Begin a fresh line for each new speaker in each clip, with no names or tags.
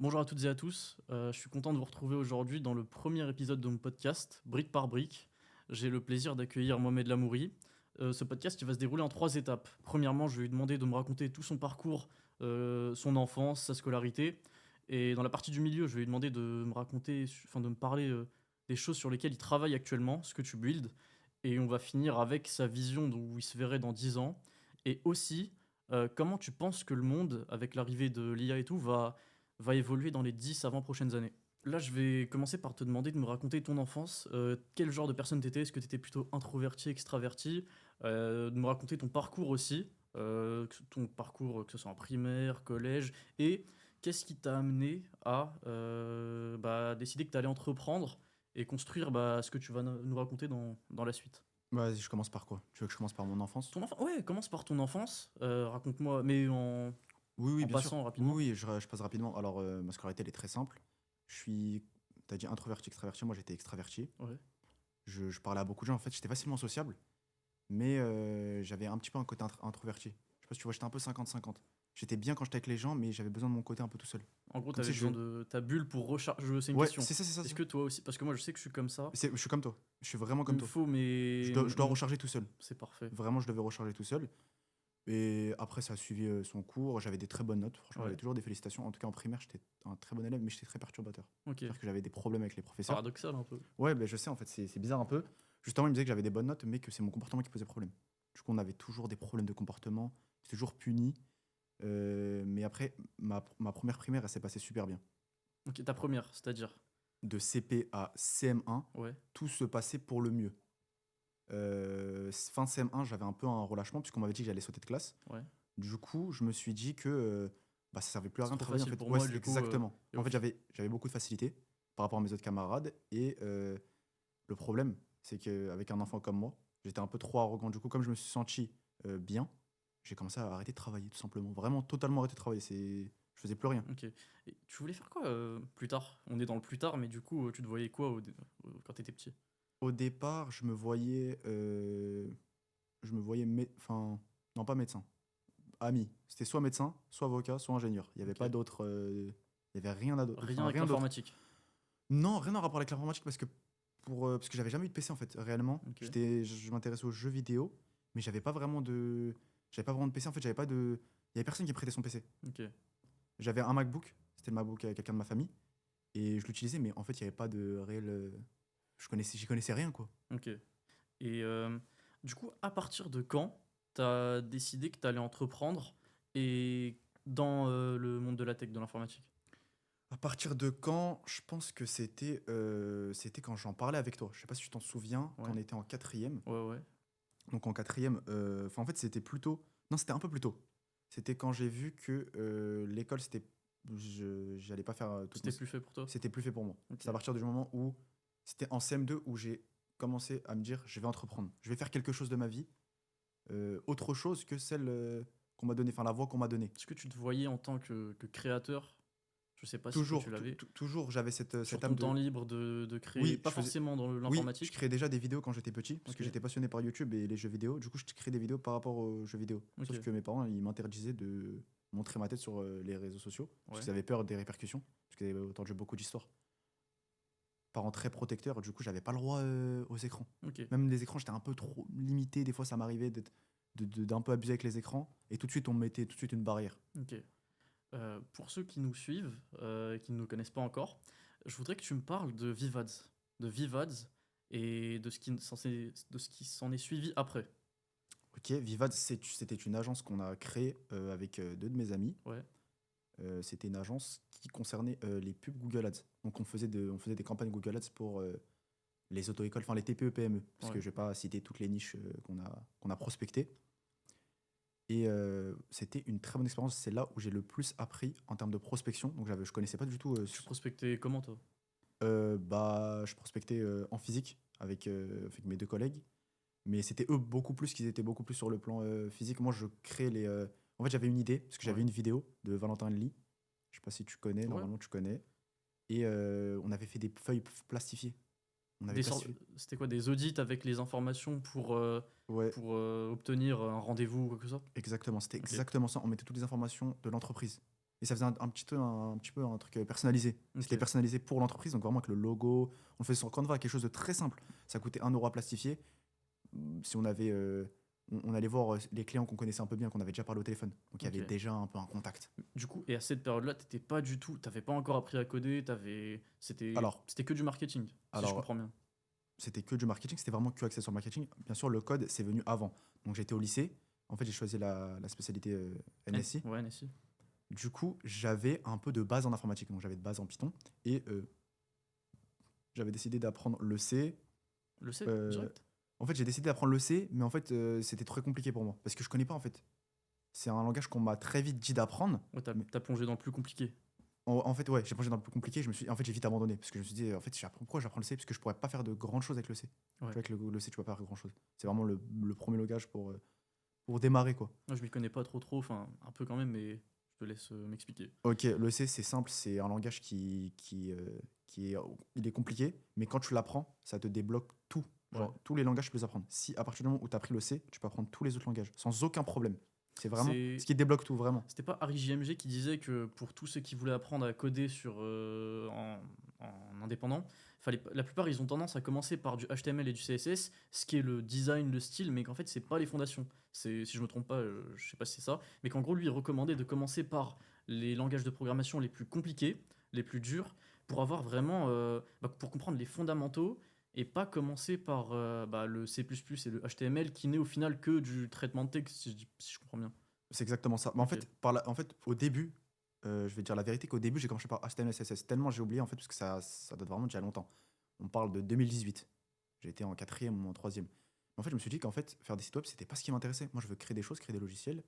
Bonjour à toutes et à tous, je suis content de vous retrouver aujourd'hui dans le premier épisode de mon podcast, Brique par brique. J'ai le plaisir d'accueillir Mohamed Lamouri. Ce podcast il va se dérouler en trois étapes. Premièrement, je vais lui demander de me raconter tout son parcours, son enfance, sa scolarité. Et dans la partie du milieu, je vais lui demander de me raconter, enfin de me parler des choses sur lesquelles il travaille actuellement, ce que tu builds. Et on va finir avec sa vision d'où il se verrait dans 10 ans. Et aussi, comment tu penses que le monde, avec l'arrivée de l'IA et tout, va évoluer dans les 10 avant prochaines années. Là, je vais commencer par te demander de me raconter ton enfance. Quel genre de personne t'étais? Est-ce que t'étais plutôt introverti, extraverti? De me raconter ton parcours aussi. Ton parcours, que ce soit en primaire, collège. Et qu'est-ce qui t'a amené à décider que tu allais entreprendre et construire ce que tu vas nous raconter dans la suite.
Vas-y, je commence par quoi? Tu veux que je commence par mon enfance?
Ton enfance, ouais, commence par ton enfance. Raconte-moi, mais
Oui, oui,
en
bien sûr.
passant
Oui,
rapidement.
oui, je passe rapidement. Alors, ma scolarité, elle est très simple. Je suis, t'as dit introverti, extraverti. Moi, j'étais extraverti.
Ouais.
Je parlais à beaucoup de gens. En fait, j'étais facilement sociable, mais j'avais un petit peu un côté introverti. Je sais pas si tu vois, j'étais un peu 50-50. J'étais bien quand j'étais avec les gens, mais j'avais besoin de mon côté un peu tout seul.
En gros, tu
Comme
avais
si
besoin
je.
de ta bulle pour recharger. C'est une
Ouais,
question.
c'est ça, c'est
Est-ce
ça.
que toi aussi, parce que moi je sais que je suis comme ça,
Je suis comme toi. Je suis vraiment
il
comme
me
toi.
faut
Je
mes.
dois, je dois recharger tout seul.
C'est parfait.
Vraiment, je devais recharger tout seul. Et après, ça a suivi son cours. J'avais des très bonnes notes. Franchement, j'avais
Ouais,
toujours des félicitations. En tout cas, en primaire, j'étais un très bon élève, mais j'étais très perturbateur.
ok.
C'est-à-dire que j'avais des problèmes avec les professeurs.
Paradoxal un peu.
Ouais, ben je sais, en fait, c'est bizarre un peu. Justement, il me disait que j'avais des bonnes notes, mais que c'est mon comportement qui posait problème. Du coup, on avait toujours des problèmes de comportement. J'étais toujours puni. Mais après, ma première primaire, elle s'est passée super bien.
Ok, ta première, c'est-à-dire.
De CP à CM1,
Ouais,
tout se passait pour le mieux. Fin CM1, j'avais un peu un relâchement, puisqu'on m'avait dit que j'allais sauter de classe.
ouais.
Du coup, je me suis dit que ça servait plus à
C'est
rien de
trop
travailler en
facile
fait.
pour
Ouais,
moi,
c'est
du coup.
exactement.
Et
En
au
fait,
fi-
j'avais beaucoup de facilité par rapport à mes autres camarades. Et le problème, c'est qu'avec un enfant comme moi, j'étais un peu trop arrogant. Du coup, comme je me suis senti bien, j'ai commencé à arrêter de travailler, tout simplement. Vraiment, totalement arrêter de travailler. Je faisais plus rien.
Ok. Et tu voulais faire quoi plus tard? On est dans le plus tard, mais du coup, tu te voyais quoi quand t'étais petit?
Au départ, je me voyais, enfin, non pas médecin, ami. C'était soit médecin, soit avocat, soit ingénieur. Il n'y avait
Ok.
pas d'autre, il y avait rien,
Rien
enfin
avec
rien d'autre.
l'informatique.
Non, rien à rapport avec l'informatique parce que j'avais jamais eu de PC en fait, réellement.
Ok.
Je m'intéressais aux jeux vidéo, mais j'avais pas vraiment de PC en fait, il y avait personne qui prêtait son PC.
Ok.
J'avais un MacBook, c'était le MacBook à quelqu'un de ma famille, et je l'utilisais, mais en fait, il y avait pas de réel, j'y connaissais rien quoi.
Ok. Et du coup, à partir de quand t'as décidé que t'allais entreprendre et dans le monde de la tech, de l'informatique?
À partir de quand? Je pense que c'était quand j'en parlais avec toi. Je sais pas si tu t'en souviens, quand
Ouais,
on était en quatrième.
ouais, ouais.
Donc en quatrième, enfin en fait c'était plutôt, non c'était un peu plus tôt. C'était quand j'ai vu que l'école j'allais pas faire
C'était plus fait pour toi?
c'était plus fait pour moi.
Ok.
C'est à partir du moment où c'était en CM2 où j'ai commencé à me dire je vais entreprendre, je vais faire quelque chose de ma vie, autre chose que celle qu'on m'a donnée, enfin la voie qu'on m'a donnée.
Est-ce que tu te voyais en tant que créateur? Je sais pas si toi tu
Toujours,
l'avais.
toujours j'avais
Sur
cette
ton
âme
temps
de
libre de créer,
oui
pas forcément dans
oui, je
l'informatique.
créais déjà des vidéos quand j'étais petit, parce
Ok,
que j'étais passionné par YouTube et les jeux vidéo. Du coup, je créais des vidéos par rapport aux jeux vidéo.
ok,
Sauf que mes parents, ils m'interdisaient de montrer ma tête sur les réseaux sociaux, parce
ouais,
qu'ils avaient peur des répercussions, parce qu'ils avaient entendu beaucoup d'histoires. Parents très protecteurs, du coup, j'avais pas le droit aux écrans.
ok,
Même les écrans, j'étais un peu trop limité. Des fois, ça m'arrivait d'un peu abuser avec les écrans, et tout de suite, on me mettait tout de suite une barrière.
ok. Pour ceux qui nous suivent, qui ne nous connaissent pas encore, je voudrais que tu me parles de Vivads et de ce qui s'en est suivi après.
Ok, Vivad, c'était une agence qu'on a créée avec deux de mes amis.
Ouais,
C'était une agence qui concernait les pubs Google Ads. Donc on faisait des campagnes Google Ads pour les auto-écoles, enfin les TPE-PME, parce que
ouais,
je vais pas citer toutes les niches qu'on a prospectées. Et c'était une très bonne expérience. C'est là où j'ai le plus appris en termes de prospection. Donc je connaissais pas du tout.
tu prospectais comment toi?
Je prospectais en physique avec mes deux collègues, mais c'était eux beaucoup plus, qu'ils étaient beaucoup plus sur le plan physique. Moi, je créais En fait, j'avais une idée parce que j'avais
Ouais,
une vidéo de Valentin Lee. Je sais pas si tu connais.
ouais.
Normalement, tu connais. Et on avait fait des feuilles plastifiées. On avait plastifié.
C'était quoi, des audits avec les informations
Ouais,
pour obtenir un rendez-vous ou quoi que ce soit?
exactement. C'était
Ok,
exactement ça. On mettait toutes les informations de l'entreprise. Et ça faisait un petit peu un truc personnalisé. C'était
Ok.
personnalisé pour l'entreprise, donc vraiment avec le logo. On le faisait sur Canva, quelque chose de très simple. Ça coûtait 1 euro à plastifier. Si on avait. On allait voir les clients qu'on connaissait un peu bien, qu'on avait déjà parlé au téléphone. Donc il y
Ok.
avait déjà un peu un contact.
Du coup, et à cette période-là, t'avais pas encore appris à coder,
Alors,
c'était que du marketing, si je
alors
comprends bien.
c'était que du marketing, c'était vraiment que axé sur le marketing. Bien sûr, le code, c'est venu avant. Donc j'étais au lycée. En fait, j'ai choisi la spécialité NSI.
Ouais, Nessie.
Du coup, j'avais un peu de base en informatique. Donc j'avais de base en Python. Et j'avais décidé d'apprendre le C.
Le C,
Euh,
direct?
En fait, j'ai décidé d'apprendre le C, mais en fait, c'était très compliqué pour moi. Parce que je connais pas, en fait. C'est un langage qu'on m'a très vite dit d'apprendre.
Ouais,
Mais
t'as plongé dans le plus compliqué.
en fait, ouais, j'ai plongé dans le plus compliqué. En fait, j'ai vite abandonné. Parce que je me suis dit, en fait, pourquoi j'apprends le C? Parce que je pourrais pas faire de grandes choses avec le C. Tu vois,
Ouais.
avec le C, tu peux pas faire grand chose. C'est vraiment le premier langage pour démarrer, quoi.
Moi, je m'y connais pas trop, enfin, un peu quand même, mais je te laisse m'expliquer.
Ok, le C, c'est simple. C'est un langage il est compliqué. Mais quand tu l'apprends, ça te débloque tout.
Ouais.
Genre, tous les langages, tu peux les apprendre. Si à partir du moment où tu as pris le C, tu peux apprendre tous les autres langages sans aucun problème. C'est vraiment ce
C'est
qui débloque tout, vraiment.
C'était pas Harry JMG qui disait que pour tous ceux qui voulaient apprendre à coder en indépendant, la plupart ils ont tendance à commencer par du HTML et du CSS, ce qui est le design, le style, mais qu'en fait c'est pas les fondations. Si je me trompe pas, je sais pas si c'est ça, mais qu'en gros lui il recommandait de commencer par les langages de programmation les plus compliqués, les plus durs, pour avoir vraiment, pour comprendre les fondamentaux et pas commencer par le C++ et le HTML qui n'est au final que du traitement de texte, si je comprends bien.
C'est exactement ça. Mais en
Ok.
fait, en fait, au début, je vais te dire la vérité qu'au début, j'ai commencé par HTML, CSS. Tellement j'ai oublié, en fait, parce que ça date vraiment d'il y a longtemps. On parle de 2018. J'ai été en quatrième ou en troisième. En fait, je me suis dit qu'en fait, faire des sites web, c'était pas ce qui m'intéressait. Moi, je veux créer des choses, créer des logiciels.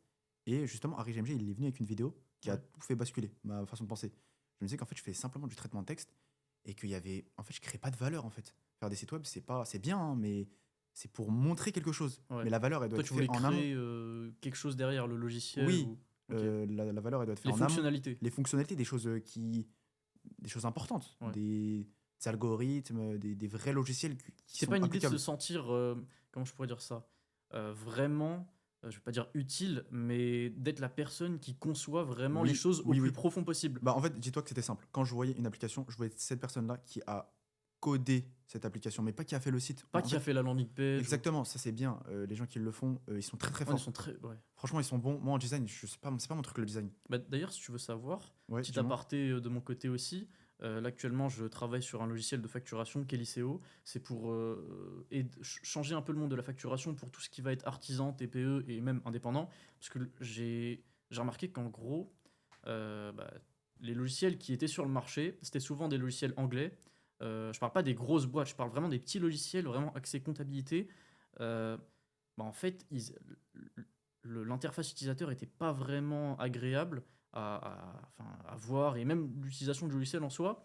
Et justement, Harry GMG, il est venu avec une vidéo qui a
Ouais.
tout fait basculer ma façon de penser. Je me disais qu'en fait, je fais simplement du traitement de texte et qu'il y avait. En fait, je crée pas de valeur, en fait. Faire des sites web, c'est bien, hein, mais c'est pour montrer quelque chose.
Ouais.
Mais la valeur, elle doit
Toi,
être
tu
faite
voulais
en amont.
créer quelque chose derrière le logiciel
Oui,
ou. Ok.
la valeur, elle doit être faite
Les
en amont.
fonctionnalités.
Les fonctionnalités, des choses importantes,
Ouais.
des algorithmes, des vrais logiciels qui
C'est pas
sont
une idée de se
applicables.
sentir, comment je pourrais dire ça, vraiment, je vais pas dire utile, mais d'être la personne qui conçoit vraiment les
Oui,
choses au
oui,
plus
oui.
profond possible.
Bah, en fait, dis-toi que c'était simple. Quand je voyais une application, je voyais cette personne-là qui a codé cette application, mais pas qui a fait le site.
Pas
En
qui a
fait,
fait la landing page.
exactement, ça c'est bien. Les gens qui le font, ils sont très très
Ouais, ils
forts.
sont très. Ouais.
Franchement, ils sont bons. Moi, en design, je sais pas, c'est pas mon truc le design.
Bah, d'ailleurs, si tu veux savoir,
Ouais,
petit
dis-moi.
aparté de mon côté aussi, là actuellement je travaille sur un logiciel de facturation qui est l'ICO. C'est pour changer un peu le monde de la facturation pour tout ce qui va être artisan, TPE et même indépendant. Parce que j'ai remarqué qu'en gros, euh, bah, les logiciels qui étaient sur le marché, c'était souvent des logiciels anglais. Je parle pas des grosses boîtes, je parle vraiment des petits logiciels vraiment axés comptabilité. Euh, En fait, l'interface utilisateur était pas vraiment agréable enfin, à voir, et même l'utilisation du logiciel en soi,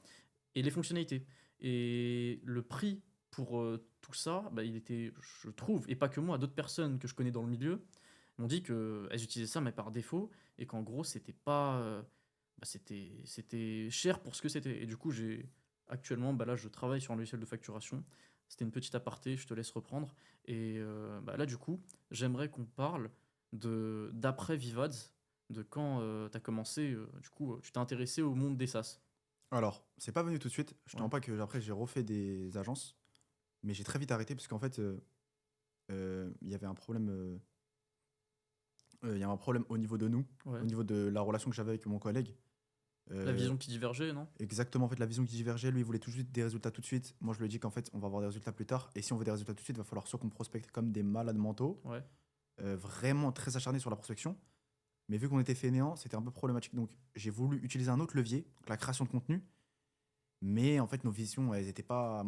et les fonctionnalités. Et le prix pour tout ça, bah, il était, je trouve, et pas que moi, d'autres personnes que je connais dans le milieu m'ont dit qu'elles utilisaient ça, mais par défaut, et qu'en gros, c'était pas. C'était cher pour ce que c'était. Et du coup, actuellement, bah là, je travaille sur un logiciel de facturation. C'était une petite aparté, je te laisse reprendre. Et là, du coup, j'aimerais qu'on parle d'après Vivads, de quand tu as commencé, du coup, tu t'es intéressé au monde des SaaS.
Alors, c'est pas venu tout de suite. Je te
Ouais,
mens pas que après j'ai refait des agences, mais j'ai très vite arrêté parce qu'en fait, il y avait un problème. Il y a un problème au niveau de nous,
ouais.
au niveau de la relation que j'avais avec mon collègue.
La
Euh,
vision qui divergeait, non?
Exactement, en fait, la vision qui divergeait. Lui, il voulait tout de suite des résultats tout de suite. Moi, je lui ai dit qu'en fait, on va avoir des résultats plus tard. Et si on veut des résultats tout de suite, il va falloir soit qu'on prospecte comme des malades mentaux,
Ouais,
vraiment très acharnés sur la prospection. Mais vu qu'on était fainéants, c'était un peu problématique. Donc, j'ai voulu utiliser un autre levier, la création de contenu. Mais en fait, nos visions, elles étaient pas.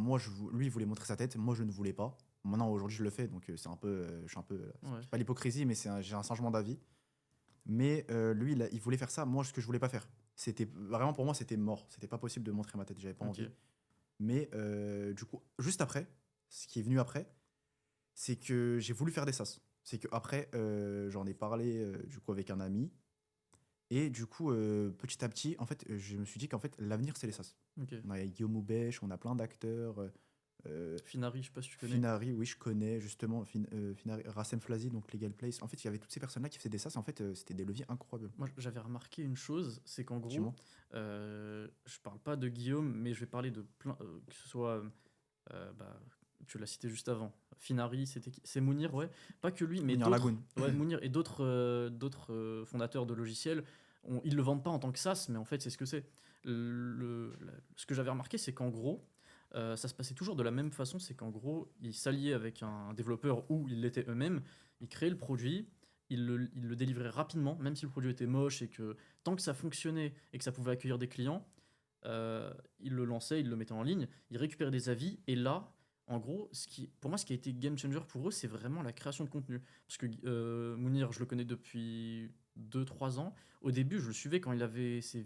Lui, il voulait montrer sa tête. Moi, je ne voulais pas. Maintenant, aujourd'hui, je le fais. Donc, c'est un peu. Je suis un peu.
ouais,
C'est pas l'hypocrisie, mais j'ai un changement d'avis. Mais lui, il voulait faire ça. Moi, ce que je voulais pas faire. C'était vraiment pour moi, c'était mort. C'était pas possible de montrer ma tête. J'avais pas
ok,
envie. Mais du coup, juste après, ce qui est venu après, c'est que j'ai voulu faire des sas. C'est que après, j'en ai parlé du coup avec un ami. Et du coup, petit à petit, en fait, je me suis dit qu'en fait, l'avenir, c'est les sas.
ok.
On a Guillaume Houbèche, on a plein d'acteurs.
Finari, je sais pas si tu connais.
Finari, oui, je connais justement. Finari, Rassem Flazi, donc Legal Place. En fait, il y avait toutes ces personnes-là qui faisaient des sas. En fait, c'était des leviers incroyables.
Moi, j'avais remarqué une chose, c'est qu'en gros,
Dis-moi.
je parle pas de Guillaume, mais je vais parler de plein, que ce soit, bah, tu l'as cité juste avant, Finari, c'est Mounir, ouais, pas que lui, mais
Mounir
d'autres,
Lagoun.
ouais, Mounir et d'autres fondateurs de logiciels, ils le vendent pas en tant que SaaS, mais en fait, c'est ce que c'est. Ce que j'avais remarqué, c'est qu'en gros, ça se passait toujours de la même façon, c'est qu'en gros, ils s'alliaient avec un développeur ou ils l'étaient eux-mêmes, ils créaient le produit, ils le délivraient rapidement, même si le produit était moche et que tant que ça fonctionnait et que ça pouvait accueillir des clients, ils le lançaient, ils le mettaient en ligne, ils récupéraient des avis et là, en gros, pour moi, ce qui a été game changer pour eux, c'est vraiment la création de contenu. Parce que Mounir, je le connais depuis 2 3 ans. Au début, je le suivais quand il avait ses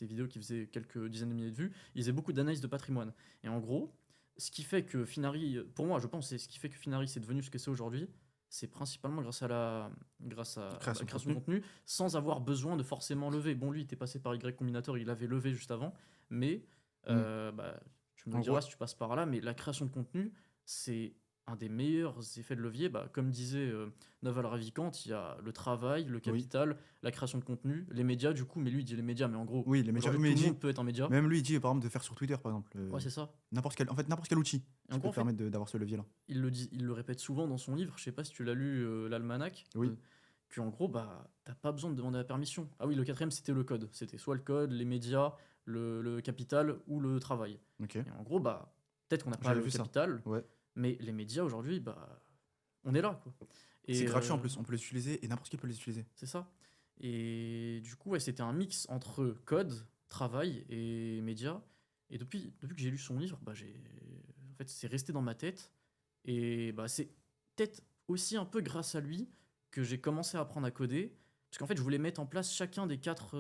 vidéos qui faisaient quelques dizaines de milliers de vues. Il faisait beaucoup d'analyses de patrimoine. Et en gros, ce qui fait que Finari, pour moi, je pense, c'est ce qui fait que Finari c'est devenu ce que c'est aujourd'hui, c'est principalement grâce à la
Création de
création de contenu, sans avoir besoin de forcément lever. Bon, lui, il était passé par Y Combinator, il avait levé juste avant, mais bah, tu me
En
diras
gros,
si tu passes par là, mais la création de contenu, c'est un des meilleurs effets de levier. Bah, comme disait Naval Ravikant, il y a le travail, le
oui.
capital, la création de contenu, les médias, du coup, mais lui, il dit les médias, mais en gros,
Oui, les médias.
aujourd'hui,
Mais
tout
il
le
dit,
monde peut être un média.
même lui, il dit par exemple de faire sur Twitter, par exemple.
Ouais, c'est ça.
N'importe quel outil
Et en
qui
gros,
peut
en
te
fait,
permettre d'avoir ce levier-là.
il le répète souvent dans son livre, je sais pas si tu l'as lu, l'Almanach,
Oui.
qu'en gros, bah, t'as pas besoin de demander la permission. Ah oui, le quatrième, c'était le code. C'était soit le code, les médias, le capital ou le travail.
Ok.
Et en gros, bah, peut-être qu'on n'a pas
J'avais
le
vu ça.
capital,
Ouais.
mais les médias aujourd'hui, bah, on est là, quoi.
C'est
Et
gratuit en plus. On peut les utiliser et n'importe qui peut les utiliser.
c'est ça. Et du coup, ouais, c'était un mix entre code, travail et médias. Et depuis que j'ai lu son livre, bah, en fait, c'est resté dans ma tête. Et bah, c'est peut-être aussi un peu grâce à lui que j'ai commencé à apprendre à coder. Parce qu'en fait, je voulais mettre en place chacun des quatre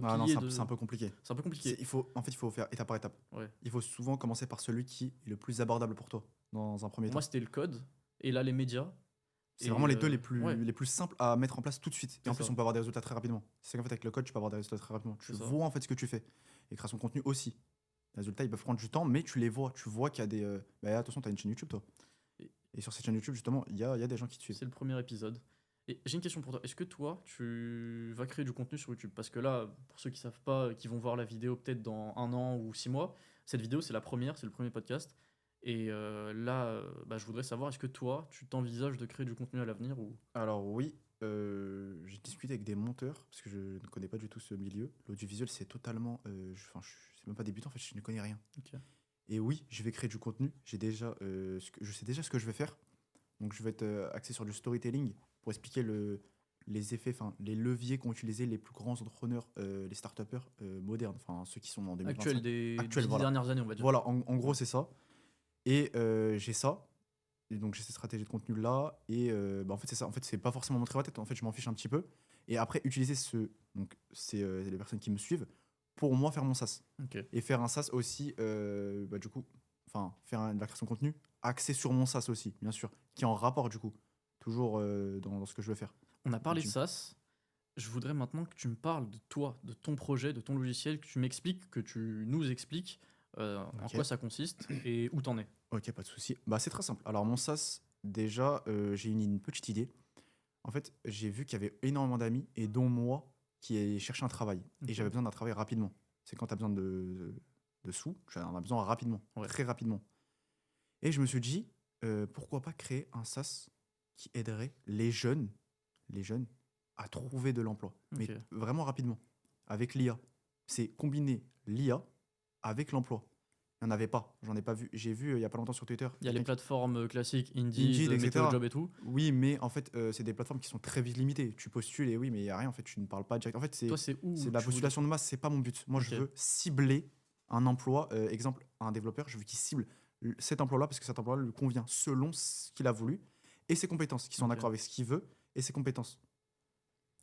Ah non,
piliers
c'est un peu compliqué.
C'est un peu compliqué.
En fait, il faut faire étape par étape.
Ouais.
Il faut souvent commencer par celui qui est le plus abordable pour toi, dans un premier
Pour
temps.
moi, c'était le code. Et là, les médias.
C'est
Et,
vraiment les deux
ouais,
les plus simples à mettre en place tout de suite. Et
C'est
en plus,
ça.
on peut avoir des résultats très rapidement. C'est qu'en fait, avec le code, tu peux avoir des résultats très rapidement. Tu
C'est ça.
vois en fait ce que tu fais. Et création de contenu aussi. Les résultats, ils peuvent prendre du temps, mais tu les vois. Tu vois qu'il y a des. Bah, attention, tu as une chaîne YouTube, toi.
Et-
Et sur cette chaîne YouTube, justement, il y a des gens qui te suivent.
C'est le premier épisode. Et j'ai une question pour toi. Est-ce que toi, tu vas créer du contenu sur YouTube? Parce que là, pour ceux qui savent pas, qui vont voir la vidéo peut-être dans 1 an ou 6 mois, cette vidéo, c'est la première, c'est le premier podcast. Et là, bah, je voudrais savoir, est-ce que toi, tu t'envisages de créer du contenu à l'avenir ou...
Alors, oui, j'ai discuté avec des monteurs, parce que je ne connais pas du tout ce milieu. L'audiovisuel, c'est totalement. Enfin, je suis même pas débutant, en fait, je ne connais rien.
Ok.
Et oui, je vais créer du contenu. Je sais déjà ce que je vais faire. Donc, je vais être axé sur du storytelling pour expliquer les effets, enfin, les leviers qu'ont utilisé les plus grands entrepreneurs, les start-upers modernes, enfin, ceux qui sont en 2025.
Actuel des
Actuel,
10
voilà.
dernières années, on va dire.
Voilà, en gros, c'est ça. Et j'ai ça. Et donc, j'ai cette stratégie de contenu là. Et bah, en fait, c'est ça. En fait, c'est pas forcément montrer ma tête. En fait, je m'en fiche un petit peu. Et après, utiliser donc, c'est les personnes qui me suivent pour moi faire mon SaaS.
Ok.
Et faire un SaaS aussi, bah, du coup, enfin, de la création de contenu axé sur mon SaaS aussi, bien sûr, qui est en rapport, du coup, toujours dans ce que je veux faire.
On a parlé de
Tu-
SaaS. Je voudrais maintenant que tu me parles de toi, de ton projet, de ton logiciel, que tu m'expliques, que tu nous expliques en
Ok.
quoi ça consiste et où t'en es.
Ok, pas de souci. Bah, c'est très simple. Alors, mon SaaS, déjà, j'ai une petite idée. En fait, j'ai vu qu'il y avait énormément d'amis, et dont moi, qui cherchaient un travail.
Ok.
Et j'avais besoin d'un travail rapidement. C'est quand tu as besoin de sous, j'en ai besoin rapidement,
Ouais.
très rapidement. Et je me suis dit, pourquoi pas créer un SaaS qui aiderait les jeunes à trouver de l'emploi. Mais
Ok.
vraiment rapidement, avec l'IA. C'est combiner l'IA avec l'emploi. Il n'y en avait pas, j'en ai pas vu. J'ai vu il y a pas longtemps sur Twitter.
Il y a les
quelqu'un
plateformes classiques, Indeed,
Indeed, etc.
Météo Job et tout.
Oui, mais en fait, c'est des plateformes qui sont très vite limitées. Tu postules et oui, mais il n'y a rien. En fait, tu ne parles pas direct. En fait,
Toi, c'est où
c'est de la
tu
postulation de masse, c'est pas mon but. Moi, je
Ok.
veux cibler un emploi. Exemple, un développeur, je veux qu'il cible cet emploi-là parce que cet emploi-là lui convient selon ce qu'il a voulu et ses compétences, qui sont en
Ok.
accord avec ce qu'il veut et ses compétences.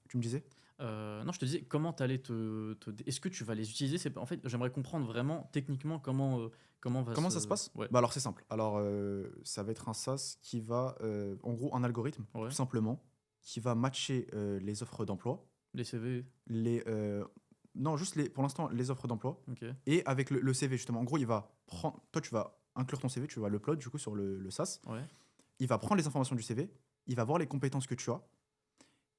Tu me disais?
Non, je te disais, comment t'allais Est-ce que tu vas les utiliser? En fait, j'aimerais comprendre vraiment techniquement
Comment ça se passe?
Ouais,
Bah alors, c'est simple. Alors, ça va être un SaaS qui va, en gros, un algorithme,
ouais.
tout simplement, qui va matcher les offres d'emploi,
Les CV,
les, non, juste pour l'instant, les offres d'emploi.
ok.
Et avec le CV, justement. En gros, il va prendre. Toi, tu vas inclure ton CV, tu vas l'upload du coup sur le SaaS.
Ouais.
Il va prendre les informations du CV, il va voir les compétences que tu as,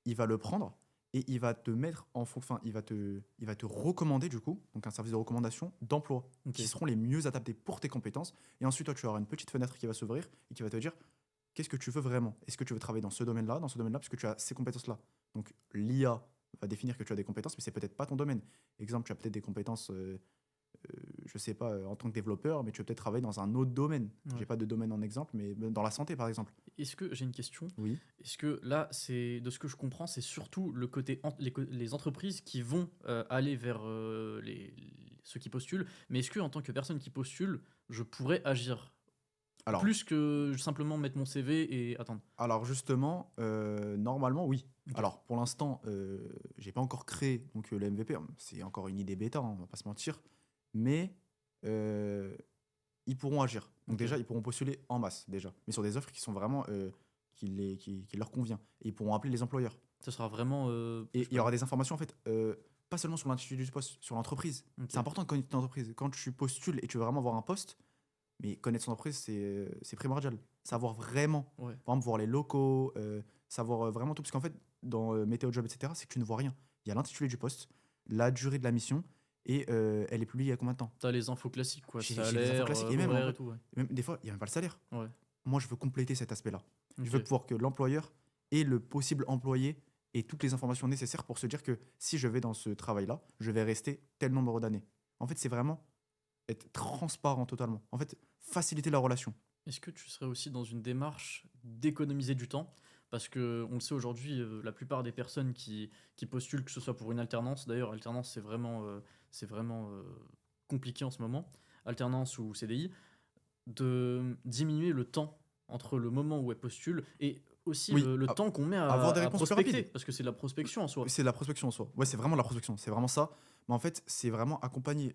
il va le prendre et il va te mettre enfin, il va te recommander du coup, donc un service de recommandation d'emploi
Ok.
qui seront les mieux adaptés pour tes compétences. Et ensuite, toi, tu auras une petite fenêtre qui va s'ouvrir et qui va te dire qu'est-ce que tu veux vraiment. Est-ce que tu veux travailler dans ce domaine-là, parce que tu as ces compétences-là. Donc l'IA va définir que tu as des compétences, mais c'est peut-être pas ton domaine. Exemple, tu as peut-être des compétences, je sais pas, en tant que développeur, mais tu veux peut-être travailler dans un autre domaine.
Ouais.
J'ai pas de domaine en exemple, mais dans la santé, par exemple.
Est-ce que j'ai une question?
Oui.
Est-ce que là, c'est de ce que je comprends, c'est surtout le côté les entreprises qui vont aller vers ceux qui postulent, mais est-ce que en tant que personne qui postule, je pourrais agir
Alors,
plus que simplement mettre mon CV et attendre?
Alors justement, normalement oui.
Ok.
Alors pour l'instant, j'ai pas encore créé donc le MVP, c'est encore une idée bêta, hein, on va pas se mentir, mais heu, ils pourront agir. Donc
Ok.
déjà, ils pourront postuler en masse déjà, mais sur des offres qui sont vraiment, qui leur convient et ils pourront appeler les employeurs
Ça sera vraiment, je
et
sais
il y
pas.
aura des informations en fait, pas seulement sur l'intitulé du poste, sur l'entreprise.
Ok.
C'est important de connaître ton entreprise. Quand tu postules et tu veux vraiment avoir un poste, mais connaître son entreprise, c'est primordial. Savoir vraiment,
Ouais.
par exemple, voir les locaux, savoir vraiment tout. Parce qu'en fait, dans Météo Job, etc., c'est que tu ne vois rien. Il y a l'intitulé du poste, la durée de la mission, et elle est publiée il y a combien de temps.
T'as les infos classiques, quoi.
J'ai les infos
Salaire,
classiques, et même, en
horaire
vrai,
et tout, ouais.
même des fois, il n'y a même pas le salaire.
Ouais.
Moi, je veux compléter cet aspect-là. Je veux
Ok.
pouvoir que l'employeur et le possible employé aient toutes les informations nécessaires pour se dire que si je vais dans ce travail-là, je vais rester tel nombre d'années. En fait, c'est vraiment être transparent totalement. En fait, faciliter la relation.
Est-ce que tu serais aussi dans une démarche d'économiser du temps? Parce que on le sait aujourd'hui, la plupart des personnes qui postulent, que ce soit pour une alternance, d'ailleurs, alternance, c'est vraiment compliqué en ce moment, alternance ou CDI, de diminuer le temps entre le moment où elles postulent et aussi
Oui,
le temps qu'on met
avoir des
à
réponses plus
prospecter,
rapides.
parce que c'est de la prospection en soi.
C'est de la prospection en soi. Ouais, c'est vraiment la prospection. C'est vraiment ça. Mais en fait, c'est vraiment accompagné.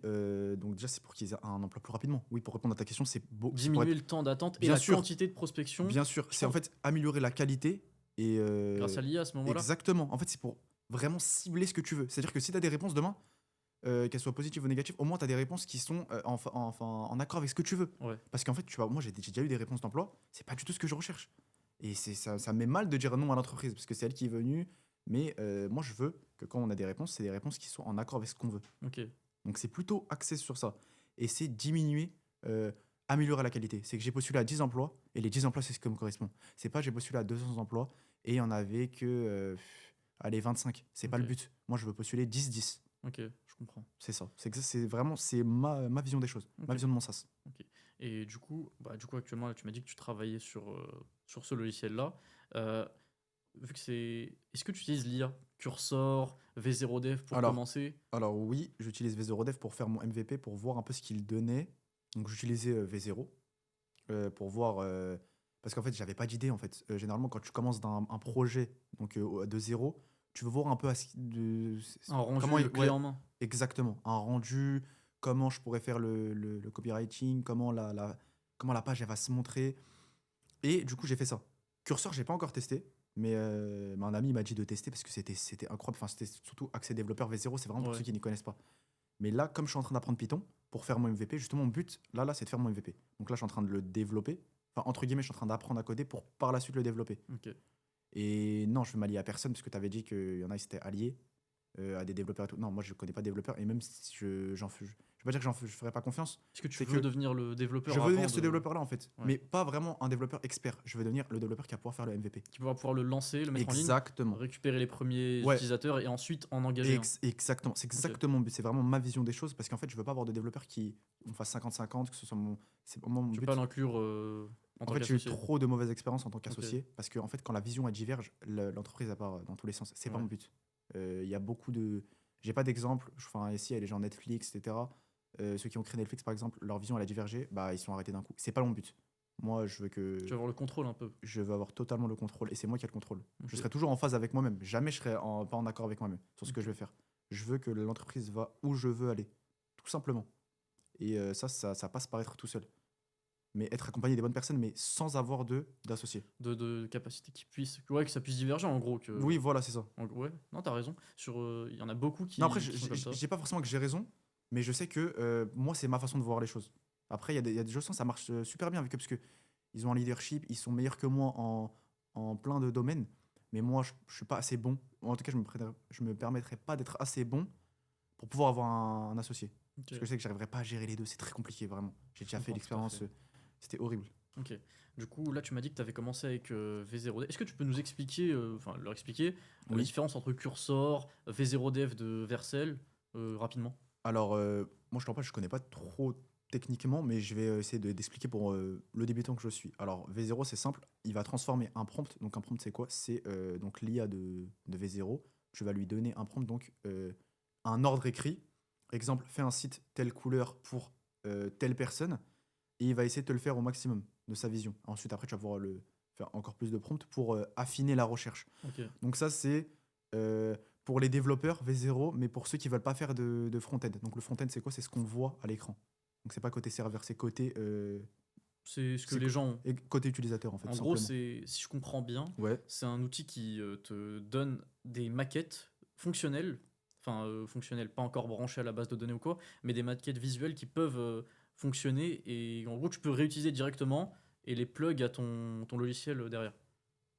Donc déjà, c'est pour qu'ils aient un emploi plus rapidement. Oui, pour répondre à ta question, c'est pour
Diminuer
être.
le temps d'attente et
Bien
la
sûr,
quantité de prospection,
bien sûr.
je
C'est en
pense,
fait améliorer la qualité et.
grâce à l'IA à ce moment-là.
Exactement. En fait, c'est pour vraiment cibler ce que tu veux. C'est-à-dire que si tu as des réponses demain, qu'elles soient positives ou négatives, au moins tu as des réponses qui sont en accord avec ce que tu veux.
Ouais.
Parce qu'en fait, tu vois, moi j'ai déjà eu des réponses d'emploi, c'est pas du tout ce que je recherche. Et ça me met mal de dire non à l'entreprise, parce que c'est elle qui est venue. Mais moi, je veux que quand on a des réponses, c'est des réponses qui sont en accord avec ce qu'on veut.
Ok.
Donc c'est plutôt axé sur ça. Et c'est diminuer, améliorer la qualité. C'est que j'ai postulé à 10 emplois, et les 10 emplois, c'est ce qui me correspond. C'est pas j'ai postulé à 200 emplois, et il y en avait que, allez, 25. C'est pas
Ok.
le but. Moi, je veux postuler 10-10.
Ok, je comprends.
C'est ça. C'est vraiment ma vision des choses, ma
Ok.
vision de mon SaaS.
Ok. Et du coup actuellement, là, tu m'as dit que tu travaillais sur ce logiciel-là. Euh, vu que c'est. Est-ce que tu utilises l'IA Cursor, V0Dev pour
Alors,
commencer?
alors oui, j'utilise V0Dev pour faire mon MVP, pour voir un peu ce qu'il donnait. Donc j'utilisais V0 pour voir. Parce qu'en fait, j'avais pas d'idée en fait. Généralement, quand tu commences un projet donc de zéro, tu veux voir un peu
Un rendu
comment
clé
ouais,
en main.
exactement, un rendu, comment je pourrais faire le copywriting, comment la page elle va se montrer. Et du coup, j'ai fait ça. Cursor, j'ai pas encore testé, mais un ami m'a dit de tester parce que c'était incroyable. Enfin, c'était surtout accès développeur V0, c'est vraiment pour
Ouais.
ceux qui n'y connaissent pas. Mais là, comme je suis en train d'apprendre Python pour faire mon MVP, justement, mon but, là, c'est de faire mon MVP. Donc là, je suis en train de le développer. Enfin, entre guillemets, je suis en train d'apprendre à coder pour par la suite le développer.
Ok.
Et non, je vais m'allier à personne parce que tu avais dit qu'il y en a, ils s'étaient alliés à des développeurs et tout. Non, moi, je connais pas de développeurs. Et même si je vais pas dire que je ferai pas confiance.
Est-ce que tu
C'est
veux
que
devenir le développeur
je veux
avant
devenir ce
de.
développeur-là, en fait.
Ouais.
Mais pas vraiment un développeur expert. Je veux devenir le développeur qui va pouvoir faire le MVP.
Qui va pouvoir le lancer, le mettre en ligne,
Exactement.
récupérer les premiers
Ouais,
utilisateurs et ensuite en engager un.
exactement. C'est
Ok.
exactement mon but. C'est vraiment ma vision des choses parce qu'en fait, je veux pas avoir de développeurs qui on fasse 50-50, que ce soit mon. C'est vraiment mon
Tu peux
but.
pas l'inclure en
En
tant
fait, j'ai eu
qu'associé.
trop de mauvaises expériences en tant
Ok.
qu'associé parce que en fait, quand la vision elle diverge, l'entreprise elle part dans tous les sens. C'est pas
Ouais.
mon but. Il y a beaucoup de. J'ai pas d'exemple. Enfin, ici, il y a les gens Netflix, etc. Ceux qui ont créé Netflix, par exemple, leur vision elle a divergé. Bah, ils sont arrêtés d'un coup. C'est pas mon but. Moi, je veux
Tu
que
vas avoir le contrôle un peu.
je veux avoir totalement le contrôle et c'est moi qui ai le contrôle. Je
Ok.
serai toujours en phase avec moi-même. Jamais je serai pas en accord avec moi-même sur ce que
Ok.
je vais faire. Je veux que l'entreprise va où je veux aller, tout simplement. Et ça passe par être tout seul. Mais être accompagné des bonnes personnes, mais sans avoir d'associés.
De capacité qui puisse. Ouais, que ça puisse diverger en gros.
Oui, voilà, c'est ça.
Ouais, non, t'as raison. Il y en a beaucoup
Non, après,
qui sont comme ça.
je dis pas forcément que j'ai raison, mais je sais que moi, c'est ma façon de voir les choses. Après, il y a des jeux sans, ça marche super bien avec eux parce qu'ils ont un leadership, ils sont meilleurs que moi en plein de domaines. Mais moi, je suis pas assez bon. En tout cas, je me permettrais pas d'être assez bon pour pouvoir avoir un associé.
Ok,
Parce que je sais que j'arriverai pas à gérer les deux, c'est très compliqué, vraiment. J'ai
je
déjà fait
comprends tout à
l'expérience,
fait.
c'était horrible.
Ok. Du coup, là, tu m'as dit que tu avais commencé avec V0D. Est-ce que tu peux nous expliquer, enfin, leur expliquer la
Oui.
différence entre Cursor, V0Dev de Vercel, rapidement?
Alors, moi, je t'en parle, je connais pas trop techniquement, mais je vais essayer d'expliquer pour le débutant que je suis. Alors, V0, c'est simple, il va transformer un prompt. Donc, un prompt, c'est quoi? C'est donc l'IA de V0. Tu vas lui donner un prompt, donc un ordre écrit. Exemple, fais un site telle couleur pour telle personne, et il va essayer de te le faire au maximum de sa vision. Ensuite, après, tu vas pouvoir le faire encore plus de prompts pour affiner la recherche.
Ok,
Donc ça, c'est euh, pour les développeurs V0, mais pour ceux qui veulent pas faire de front-end. Donc le front-end, c'est quoi? C'est ce qu'on voit à l'écran. Donc c'est pas côté serveur, c'est
c'est ce que
c'est
les
co-
gens ont.
côté utilisateur, en fait,
En
tout
gros,
simplement.
c'est, si je comprends bien,
Ouais,
c'est un outil qui te donne des maquettes fonctionnelles, enfin fonctionnelles, pas encore branchées à la base de données ou quoi, mais des maquettes visuelles qui peuvent fonctionner et en gros tu peux réutiliser directement et les plug à ton logiciel derrière.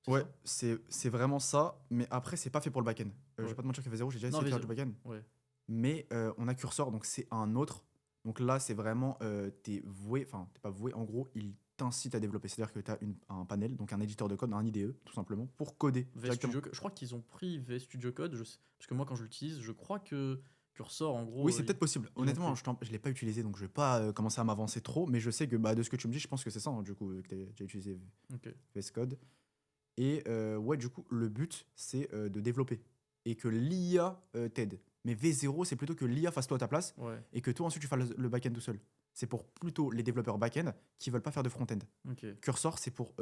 C'est
ouais,
ça?
c'est vraiment ça, mais après, c'est pas fait pour le back-end. Je vais
Ouais.
pas te mentir que V0, j'ai déjà
Non,
essayé de faire
vas-y.
du back-end,
Ouais.
mais on a Cursor, donc c'est un autre. Donc là, c'est vraiment, t'es voué, enfin, t'es pas voué, en gros, il t'incite à développer. C'est-à-dire que tu as un panel, donc un éditeur de code, un IDE, tout simplement, pour coder directement.
VStudio, je crois qu'ils ont pris VStudio Code, parce que moi quand je l'utilise, je crois que Cursor en
Oui,
gros,
c'est peut-être possible.
ils l'ont
Honnêtement,
pris.
je l'ai pas utilisé, donc je vais pas commencer à m'avancer trop, mais je sais que bah, de ce que tu me dis, je pense que c'est ça, hein, du coup, que tu as déjà utilisé
Ok.
VS Code. Et ouais, du coup, le but, c'est de développer et que l'IA t'aide. Mais V0, c'est plutôt que l'IA fasse toi à ta place
Ouais.
et que toi, ensuite, tu fasses le back-end tout seul. C'est pour plutôt les développeurs back-end qui veulent pas faire de front-end.
Ok.
Cursor, c'est pour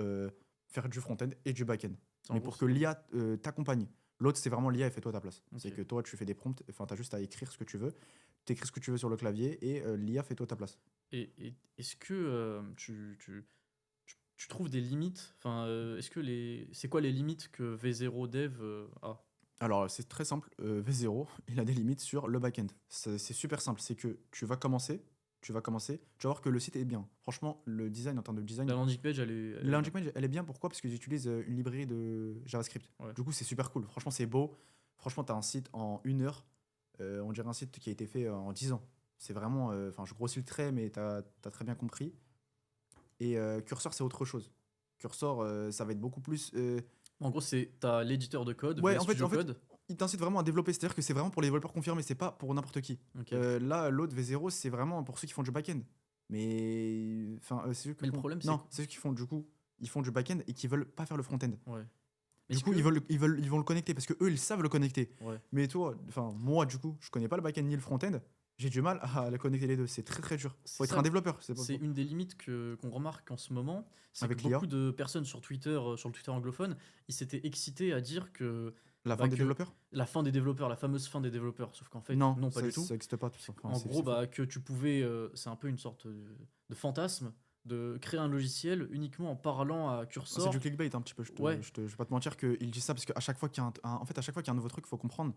faire du front-end et du back-end.
En
Mais
gros,
pour que
c'est.
l'IA t'accompagne. L'autre, c'est vraiment l'IA et fait-toi à ta place.
Ok.
C'est que toi, tu fais des prompts, enfin, tu as juste à écrire ce que tu veux. Tu écris ce que tu veux sur le clavier et l'IA fait toi à ta place.
Et est-ce que tu trouves des limites? Enfin, est-ce que les. C'est quoi les limites que V0 Dev a?
Alors, c'est très simple. V0, il a des limites sur le back-end. C'est super simple. C'est que tu vas commencer, tu vas voir que le site est bien. Franchement, le design, en termes de
La
design,
landing page, elle est
la
bien.
landing page, elle est bien. Pourquoi? Parce qu'ils utilisent une librairie de JavaScript.
Ouais.
Du coup, c'est super cool. Franchement, c'est beau. Franchement, tu as un site en 1 heure. On dirait un site qui a été fait en 10 ans. C'est vraiment. Enfin, je grossis le trait, mais tu as très bien compris. Et Cursor, c'est autre chose. Cursor, ça va être beaucoup plus.
En gros, t'as l'éditeur de code,
Ouais,
VS Studio
en fait,
Code.
il t'incite vraiment à développer. C'est-à-dire que c'est vraiment pour les développeurs confirmés, c'est pas pour n'importe qui.
Ok.
Là, l'autre V0, c'est vraiment pour ceux qui font du back-end. Mais. Enfin, c'est ceux qui
Mais le
font.
problème, c'est
Non,
que.
c'est ceux qui font du coup. Ils font du back-end et qui veulent pas faire le front-end.
Ouais.
Du
Est-ce
coup,
que.
ils vont le connecter parce que eux, ils savent le connecter.
Ouais.
Mais toi, enfin, moi, du coup, je connais pas le back-end ni le front-end. J'ai du mal à le connecter les deux. C'est très très dur. Faut
C'est
être
ça,
un développeur, c'est pas
c'est une des limites qu'on remarque en ce moment, c'est que
avec l'IA.
beaucoup de personnes sur Twitter, sur le Twitter anglophone, ils s'étaient excités à dire que,
La fin
bah,
des
que
développeurs.
la fin des développeurs, la fameuse fin des développeurs, sauf qu'en fait,
Non,
non, pas du tout.
ça n'existe pas tout ça. Enfin,
En gros,
c'est faux.
bah, que tu pouvais, c'est un peu une sorte de fantasme de créer un logiciel uniquement en parlant à
C'est du
Cursor.
clickbait un petit peu,
Ouais,
je vais pas te mentir qu'il dit ça parce qu'à chaque fois qu'il y a en fait, à chaque fois qu'il y a un nouveau truc, il faut comprendre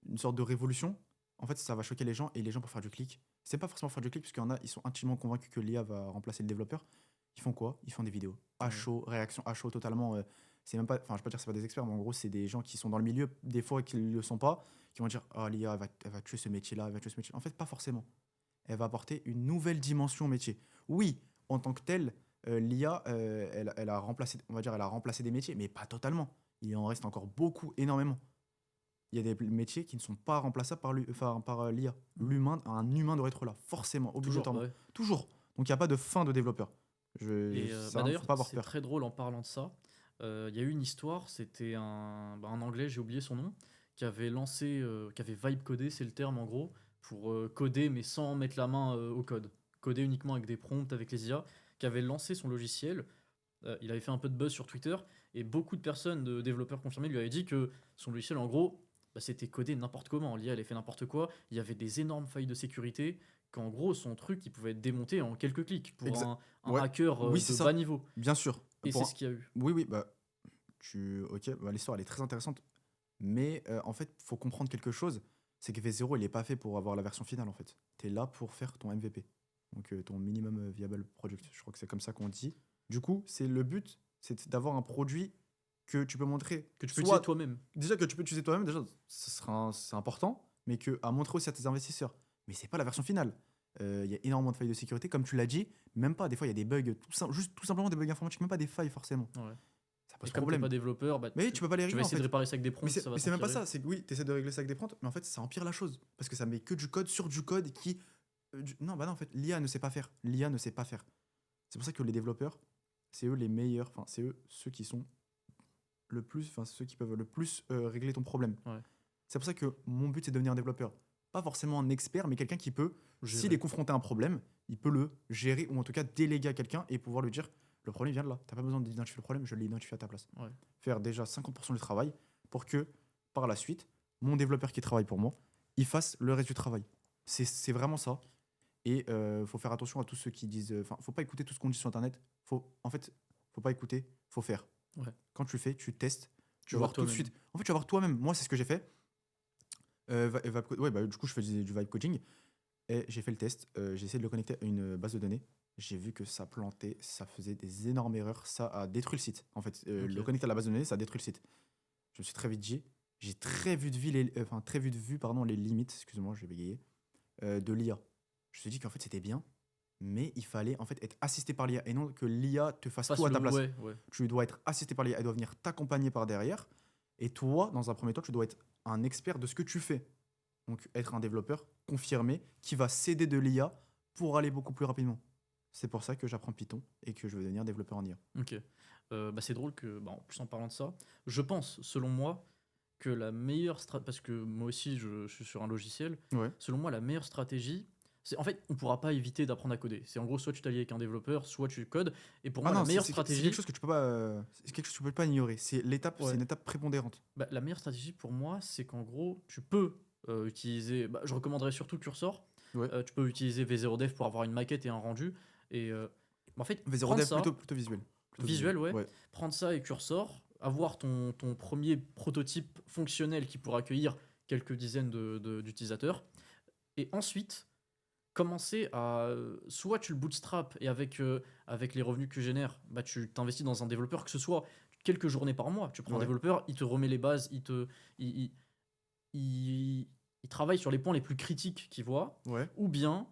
une sorte de révolution. En fait, ça va choquer les gens et les gens pour faire du clic. C'est pas forcément pour faire du clic parce qu'il y en a, ils sont intimement convaincus que l'IA va remplacer le développeur. Ils font quoi? Ils font des vidéos à
ouais,
chaud, réaction à chaud totalement. C'est même pas, enfin, je peux pas dire que c'est pas des experts, mais en gros, c'est des gens qui sont dans le milieu des fois et qui le sont pas, qui vont dire ah l'IA elle va tuer ce métier-là, elle va tuer ce métier. En fait, pas forcément. Elle va apporter une nouvelle dimension au métier. Oui, en tant que telle, l'IA, elle a remplacé, on va dire, elle a remplacé des métiers, mais pas totalement. Il en reste encore beaucoup, énormément. Il y a des métiers qui ne sont pas remplaçables par l'IA. Un humain doit être là, forcément,
toujours, bah
obligatoirement.
ouais.
Toujours. Donc il n'y a pas de fin de développeur.
Et bah
Ça, faut
d'ailleurs,
pas avoir
c'est
peur.
très drôle en parlant de ça. Il y a eu une histoire, c'était un anglais, j'ai oublié son nom, qui avait lancé, qui avait vibe codé, c'est le terme en gros, pour coder mais sans mettre la main au code. Coder uniquement avec des prompts, avec les IA, qui avait lancé son logiciel. Il avait fait un peu de buzz sur Twitter et beaucoup de personnes, de développeurs confirmés, lui avaient dit que son logiciel, en gros, bah, c'était codé n'importe comment. L'IA, elle avait fait n'importe quoi. Il y avait des énormes failles de sécurité. Qu'en gros, son truc, il pouvait être démonté en quelques clics pour
Exa-
un
ouais,
hacker
oui, c'est
de bas
ça.
niveau.
Bien sûr.
Et
Pour
c'est
un-
ce qu'il y a eu.
Oui, oui, bah, ok, bah, l'histoire, elle est très intéressante. Mais en fait, faut comprendre quelque chose. C'est que V0, il est pas fait pour avoir la version finale, en fait. Tu es là pour faire ton MVP. Donc ton minimum viable product, je crois que c'est comme ça qu'on dit. Du coup, le but, c'est d'avoir un produit que tu peux montrer.
Que tu peux
soit
utiliser toi-même.
déjà que tu peux utiliser toi-même, déjà, c'est important, mais à montrer aussi à tes investisseurs. Mais c'est pas la version finale. Il y a énormément de failles de sécurité, comme tu l'as dit. Même pas, des fois, il y a des bugs, juste tout simplement des bugs informatiques, même pas des failles forcément.
Ouais.
Ça
Et
pose
comme t'es
problème.
pas développeur, bah,
Mais tu peux pas les
tu vas
régler en
essayer de
fait.
réparer ça avec des prompts,
Mais
ça va
c'est même pas
s'empirer.
ça, c'est que oui, tu essaies de régler ça avec des prompts, mais en fait, ça empire la chose. Parce que ça met que du code sur du code qui. Non, bah non, en fait, l'IA ne sait pas faire. L'IA ne sait pas faire. C'est pour ça que les développeurs, c'est eux les meilleurs, enfin, c'est eux ceux qui sont le plus, enfin, ceux qui peuvent le plus régler ton problème.
Ouais.
C'est pour ça que mon but, c'est de devenir un développeur. Pas forcément un expert, mais quelqu'un qui peut,
Gérer.
s'il est confronté à un problème, il peut le gérer ou en tout cas déléguer à quelqu'un et pouvoir lui dire le problème vient de là. T'as pas besoin d'identifier le problème, je l'ai identifié à ta place.
Ouais.
Faire déjà 50% du travail pour que par la suite, mon développeur qui travaille pour moi, il fasse le reste du travail. C'est vraiment ça. Et faut faire attention à tous ceux qui disent. Enfin, faut pas écouter tout ce qu'on dit sur internet. En fait, faut pas écouter, faut faire.
Ouais.
Quand tu fais, tu testes, tu vas
vois
voir tout de
toi-même.
suite. En fait, tu vas voir toi-même. Moi, c'est ce que j'ai fait. Ouais, bah, du coup, je faisais du vibe coding et j'ai fait le test. J'ai essayé de le connecter à une base de données. J'ai vu que ça plantait, ça faisait des énormes erreurs. Ça a détruit le site. En fait,
Ok.
le connecter à la base de données, ça a détruit le site. Je me suis très vite dit, j'ai très vite vu très vite vu pardon, les limites, excusez-moi, je vais bégayer, de l'IA. Je me suis dit qu'en fait c'était bien, mais il fallait en fait être assisté par l'IA et non que l'IA te fasse tout à ta place.
Ouais.
Tu dois être assisté par l'IA, elle doit venir t'accompagner par derrière. Et toi, dans un premier temps, tu dois être un expert de ce que tu fais. Donc être un développeur confirmé qui va s'aider de l'IA pour aller beaucoup plus rapidement. C'est pour ça que j'apprends Python et que je veux devenir développeur en IA.
Ok. Bah, c'est drôle que, bah, en plus en parlant de ça, je pense, selon moi, que la meilleure stratégie, parce que moi aussi je suis sur un logiciel,
Ouais.
selon moi la meilleure stratégie, c'est en fait on pourra pas éviter d'apprendre à coder. C'est en gros soit tu t'allies avec un développeur, soit tu codes. Et pour moi la meilleure
c'est
stratégie,
quelque chose que tu peux pas, c'est quelque chose que tu peux pas ignorer. C'est
Ouais.
une étape prépondérante.
Bah, la meilleure stratégie pour moi, c'est qu'en gros tu peux utiliser, bah, je recommanderais surtout Cursor.
Ouais.
Tu peux utiliser V0Dev pour avoir une maquette et un rendu. Et en fait,
V0
prendre
Dev
ça,
plutôt visuel. Plutôt
visuel, ouais. Prendre ça et Cursor, avoir ton premier prototype fonctionnel qui pourra accueillir quelques dizaines d'utilisateurs, et ensuite commencer à soit tu le bootstrap et avec les revenus que tu génères, bah, tu t'investis dans un développeur, que ce soit quelques journées par mois. Tu prends un
Ouais.
développeur, il te remet les bases, il travaille sur les points les plus critiques qu'il voit,
Ouais.
ou bien